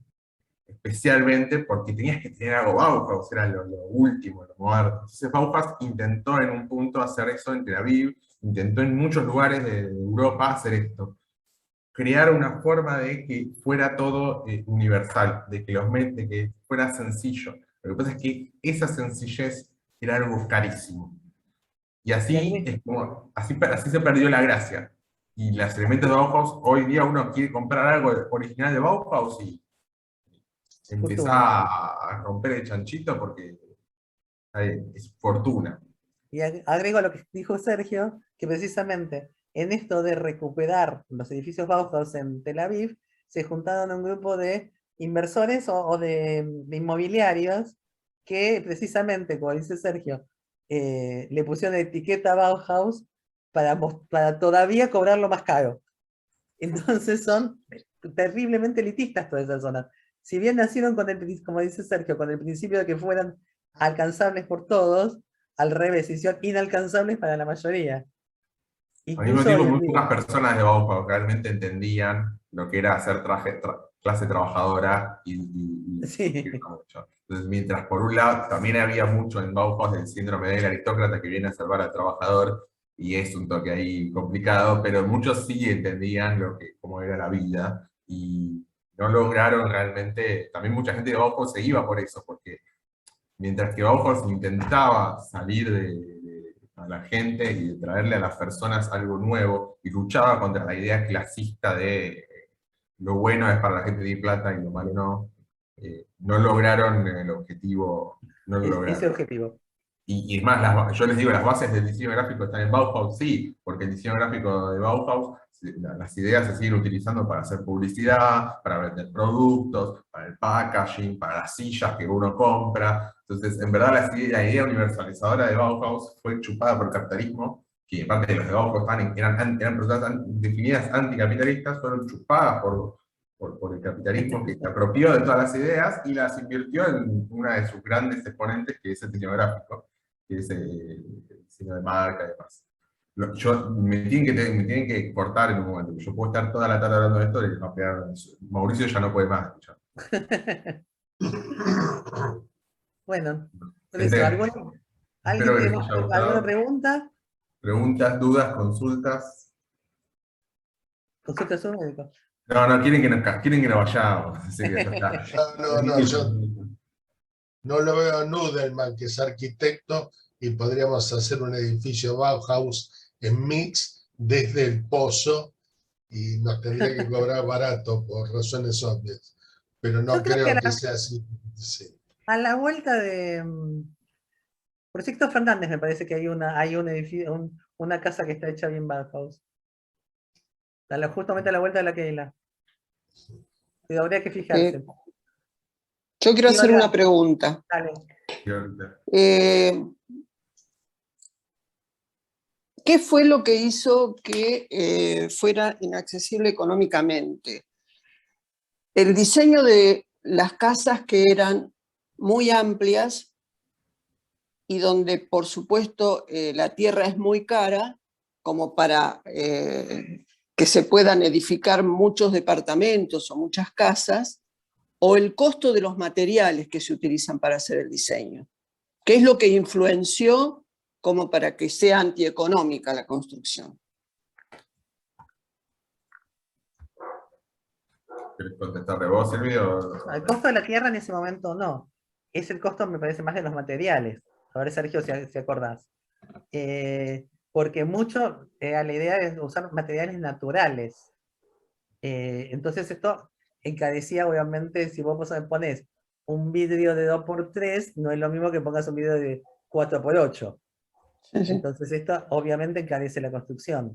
especialmente porque tenías que tener algo Bauhaus, era lo último, lo moderno. Entonces Bauhaus intentó en un punto hacer eso en Tel Aviv, intentó en muchos lugares de Europa hacer esto. Crear una forma de que fuera todo universal, de que fuera sencillo. Lo que pasa es que esa sencillez era algo carísimo. Y así se perdió la gracia. Y los elementos de Bauhaus, hoy día uno quiere comprar algo original de Bauhaus y empieza a romper el chanchito porque es fortuna. Y agrego a lo que dijo Sergio, que precisamente en esto de recuperar los edificios Bauhaus en Tel Aviv, se juntaron un grupo de inversores o de inmobiliarios que precisamente, como dice Sergio, le pusieron etiqueta Bauhaus para todavía cobrarlo más caro. Entonces son terriblemente elitistas todas esas zonas. Si bien nacieron con el, como dice Sergio, con el principio de que fueran alcanzables por todos, al revés, hicieron inalcanzables para la mayoría. Al mismo Incluso tiempo, hoy en muy día. pocas personas de Bauhaus realmente entendían lo que era hacer clase trabajadora y Sí. mucho. Entonces, mientras por un lado también había mucho en Bauhaus el síndrome del aristócrata que viene a salvar al trabajador, y es un toque ahí complicado, pero muchos sí entendían cómo era la vida, y no lograron realmente, también mucha gente de Bauhaus se iba por eso, porque mientras que Bauhaus intentaba salir a la gente y de traerle a las personas algo nuevo, y luchaba contra la idea clasista de lo bueno es para la gente de plata y lo malo no, no lograron el objetivo, no lo Ese lograron. objetivo. Y es más, yo les digo, las bases del diseño gráfico están en Bauhaus, sí, porque el diseño gráfico de Bauhaus, las ideas se siguen utilizando para hacer publicidad, para vender productos, para el packaging, para las sillas que uno compra. Entonces, en verdad, la idea universalizadora de Bauhaus fue chupada por el capitalismo, que en parte de los de Bauhaus eran personas definidas anticapitalistas, fueron chupadas por el capitalismo, que se apropió de todas las ideas y las invirtió en una de sus grandes exponentes, que es el diseño gráfico, que es el diseño de marca y demás. Me tienen que cortar en un momento. Yo puedo estar toda la tarde hablando de esto y no pegar. Mauricio ya no puede más escuchar. Bueno, por Gente, eso, espero ¿alguien que les tiene haya alguna gustado. pregunta? Preguntas, dudas, consultas. Consulta a su médico. No, quieren que nos vayamos. Así que ya está. No, yo no lo veo a Nudelman, que es arquitecto, y podríamos hacer un edificio Bauhaus en mix desde el pozo, y nos tendría que cobrar barato por razones obvias. Pero no Yo creo que creo que sea así. Sí. a la vuelta de por Sixto Fernández me parece que hay un edificio, una casa que está hecha bien Bauhaus. Justamente a la vuelta de la Keila. Pero habría que fijarse. Yo quiero Sí, hacer Olga, una pregunta. dale. ¿Qué fue lo que hizo que fuera inaccesible económicamente? El diseño de las casas que eran muy amplias y donde, por supuesto, la tierra es muy cara, como para que se puedan edificar muchos departamentos o muchas casas, o el costo de los materiales que se utilizan para hacer el diseño. ¿Qué es lo que influenció como para que sea antieconómica la construcción? ¿Querés contestarle vos, Silvio? El costo de la tierra en ese momento no. Es el costo, me parece, más de los materiales. A ver, Sergio, si acordás. Porque mucho, la idea es usar materiales naturales. Entonces esto encarecía, obviamente, si vos pones un vidrio de 2x3, no es lo mismo que pongas un vidrio de 4x8. Entonces esto obviamente encarece la construcción.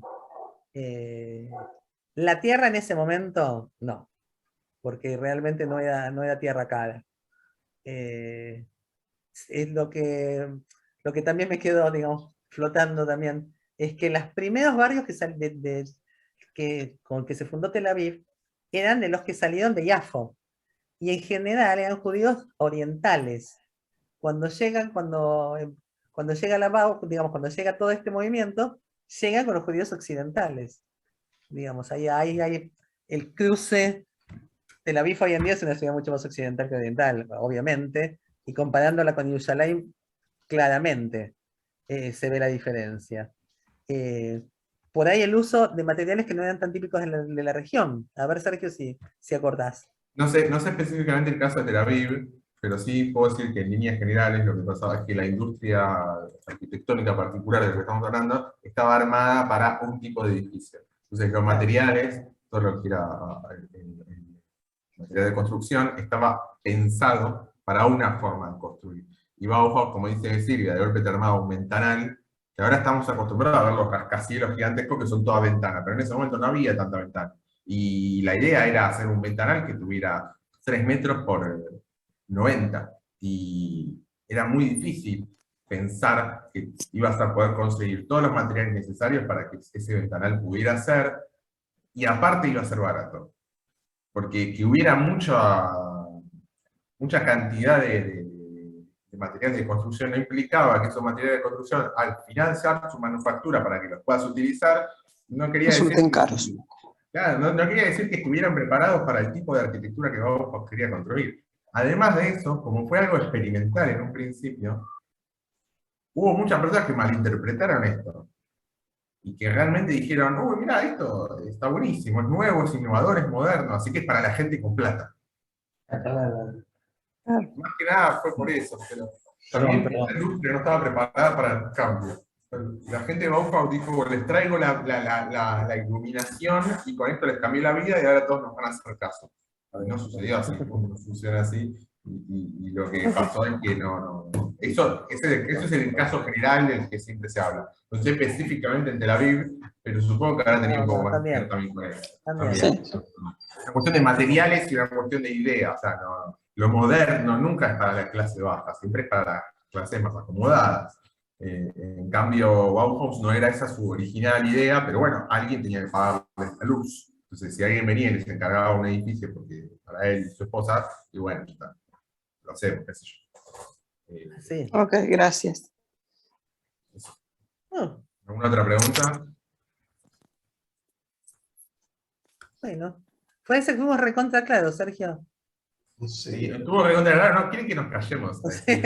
La tierra en ese momento, no, porque realmente no era tierra cara. Es lo que también me quedó, digamos, flotando también, es que los primeros barrios con que se fundó Tel Aviv eran de los que salieron de Yafo, y en general eran judíos orientales. Cuando llega la Bau, digamos, cuando llega todo este movimiento, llegan con los judíos occidentales. Digamos, ahí hay el cruce. Tel Aviv hoy en día es una ciudad mucho más occidental que oriental, obviamente, y comparándola con Jerusalén, claramente se ve la diferencia. Por ahí el uso de materiales que no eran tan típicos de la región. A ver, Sergio, si acordás. No sé específicamente el caso de Tel Aviv, pero sí puedo decir que en líneas generales lo que pasaba es que la industria arquitectónica particular de la que estamos hablando estaba armada para un tipo de edificio. Entonces los materiales, todo lo que era el material de construcción, estaba pensado para una forma de construir. Y Bauhaus, como dice Silvia, de golpe te armaba un ventanal, que ahora estamos acostumbrados a ver los rascacielos gigantescos que son toda ventana, pero en ese momento no había tanta ventana. Y la idea era hacer un ventanal que tuviera 3 metros por 90. Y era muy difícil pensar que ibas a poder conseguir todos los materiales necesarios para que ese ventanal pudiera ser, y aparte iba a ser barato. Porque que hubiera mucha cantidad de materiales de construcción no implicaba que esos materiales de construcción, al financiar su manufactura para que los puedas utilizar, no quería decir Resulten caros. Claro, no quería decir que estuvieran preparados para el tipo de arquitectura que Bauhaus quería construir. Además de eso, como fue algo experimental en un principio, hubo muchas personas que malinterpretaron esto. Y que realmente dijeron, uy, mira, esto está buenísimo, es nuevo, es innovador, es moderno, así que es para la gente con plata. Más que nada fue por eso, pero también Perdón. la industria no estaba preparada para el cambio. La gente de Bauhaus dijo, les traigo la iluminación y con esto les cambié la vida y ahora todos nos van a hacer caso. No sucedió así, no funciona así. Y lo que pasó es que no. Eso es el caso general del que siempre se habla. No sé específicamente en Tel Aviv, pero supongo que habrá tenido un poco más que ver también con eso. También. También. Una cuestión de materiales y una cuestión de ideas. O sea, lo moderno nunca es para la clase baja, siempre es para las clases más acomodadas. En cambio, Bauhaus no era esa su original idea, pero bueno, alguien tenía que pagarle esta luz. Entonces, si alguien venía y les encargaba un edificio porque para él y su esposa, y bueno, está, lo hacemos, qué sé yo. Sí. Ok, gracias. Oh, ¿Alguna otra pregunta? bueno, parece que fuimos recontra claros, Sergio. Sí, estuvo recontra claro, no quieren que nos callemos. Sí,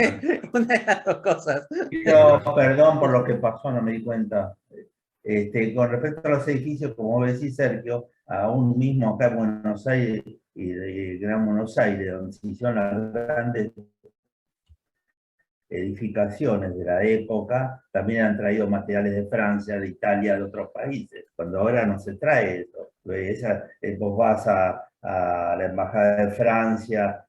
una de las dos cosas. Pido perdón por lo que pasó, no me di cuenta. Con respecto a los edificios, como vos decís, Sergio, aún mismo acá en Buenos Aires y de Gran Buenos Aires, donde se hicieron las grandes edificaciones de la época, también han traído materiales de Francia, de Italia, de otros países, cuando ahora no se trae eso. Vos vas a la Embajada de Francia,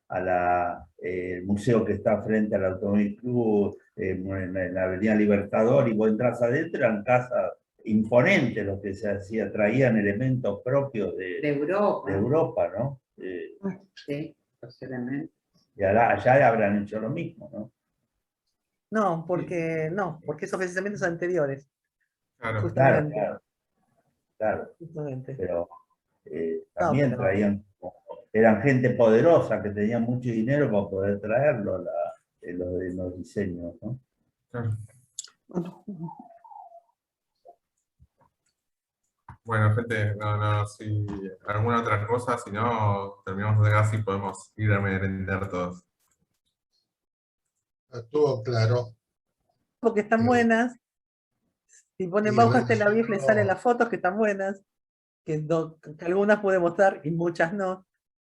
el museo que está frente al Automóvil Club, en la Avenida Libertador, y vos entras adentro, eran casas imponentes lo que se hacía, traían elementos propios de Europa, ¿no? Sí, posiblemente. Y allá habrán hecho lo mismo, ¿no? No, porque esos pensamientos anteriores. Claro. Justamente. Claro. Justamente. Pero también pero- traían, eran gente poderosa que tenía mucho dinero para poder traerlo en los diseños, ¿no? Claro. Bueno, Bueno, gente, si alguna otra cosa, si no, terminamos de acá, si podemos ir a merendar todos. Estuvo claro. Porque están buenas. Si ponen Y Bauhaus bueno, Tel Aviv, les no. salen las fotos que están buenas. Que algunas puede mostrar y muchas no.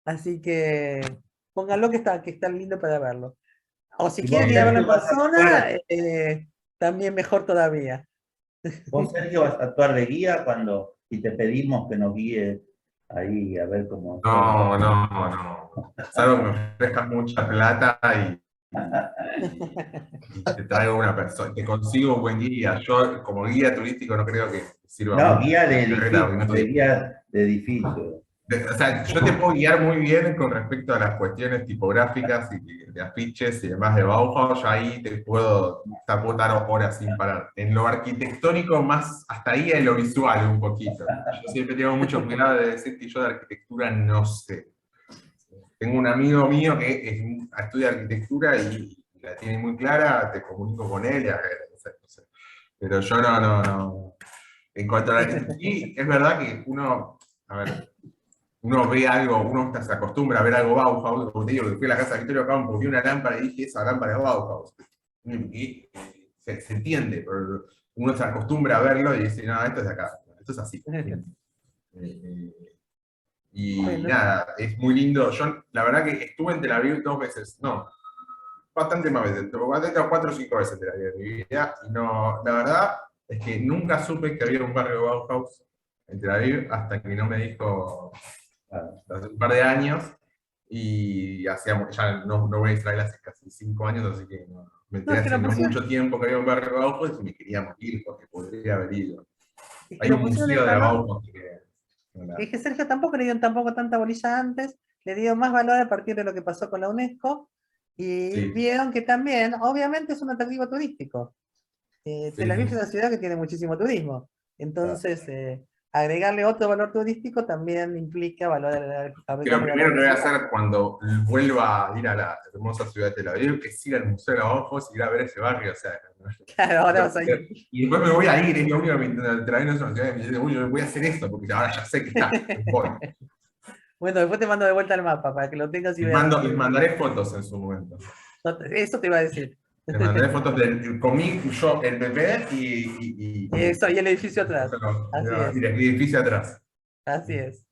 Así que pónganlo que está lindo para verlo. O si Y quieren vos, ir a verlo en Sergio, vas a persona, actuar- también mejor todavía. Vos, Sergio, vas a actuar de guía y te pedimos que nos guíes ahí a ver cómo... No. Salvo que me ofrezcan mucha plata y te traigo una persona, te consigo un buen guía. Yo, como guía turístico, no creo que sirva No, mucho. guía de No estoy- edificio. O sea, yo te puedo guiar muy bien con respecto a las cuestiones tipográficas y de afiches y demás de Bauhaus. Ya ahí te puedo estar horas sin parar. En lo arquitectónico, más hasta ahí en lo visual un poquito. Yo siempre tengo mucho cuidado de decir que yo de arquitectura no sé. Tengo un amigo mío que estudia arquitectura y la tiene muy clara, te comunico con él y a ver, no sé. Pero yo no. En cuanto a y es verdad que uno ve algo, uno se acostumbra a ver algo Bauhaus, como te digo, que fui a la casa de Victorio Campo, vi una lámpara y dije, esa lámpara es Bauhaus. Y se entiende, pero uno se acostumbra a verlo y dice, no, esto es de acá, esto es así. Y Bueno. nada, es muy lindo. Yo, la verdad que estuve en Tel Aviv 2 veces, no, bastante más veces, 4 o 5 veces en Tel Aviv en mi vida, y no, la verdad es que nunca supe que había un barrio Bauhaus en Tel Aviv hasta que no me dijo hace un par de años, y ya no voy a Israel hace casi 5 años, así que me enteré es que hace lo no pusieron- mucho tiempo que había un barrio Bauhaus y me quería morir porque podría haber ido. Es que Hay lo un pusieron en museo de valor. Bauhaus que... Es que Sergio tampoco le dio tanta bolilla antes, le dio más valor a partir de lo que pasó con la UNESCO, Y Sí. vieron que también, obviamente es un atractivo turístico. Tel Aviv sí. es una ciudad que tiene muchísimo turismo. Entonces, agregarle otro valor turístico también implica Que lo primero que voy a hacer cuando vuelva a ir a la hermosa ciudad de Tel Aviv es ir al Museo de los Ojos y ir a ver ese barrio. O sea, Claro, ahora vas a ir. y después me voy a ir, es lo único que Tel Aviv no es una ciudad que me dice, uy, yo voy a hacer esto, porque ahora ya sé que está. Voy. Bueno, después te mando de vuelta el mapa para que lo tengas y Les veas. les mandaré fotos en su momento. Eso te iba a decir. Les mandaré fotos del comí yo, el bebé y Eso, y el edificio atrás. Así y el edificio atrás. Así es.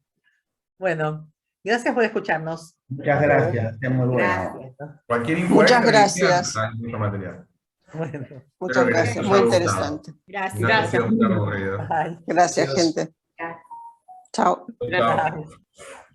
Bueno, gracias por escucharnos. Muchas gracias, es muy bueno. Gracias. Cualquier info Muchas extra que gracias. quieran, hay mucho material. Bueno, Muchas que gracias, les muy haya interesante. Gracias. No ha sido muy aburrido. bye. Gracias, Gracias. gente. Chao. Chao. Bye.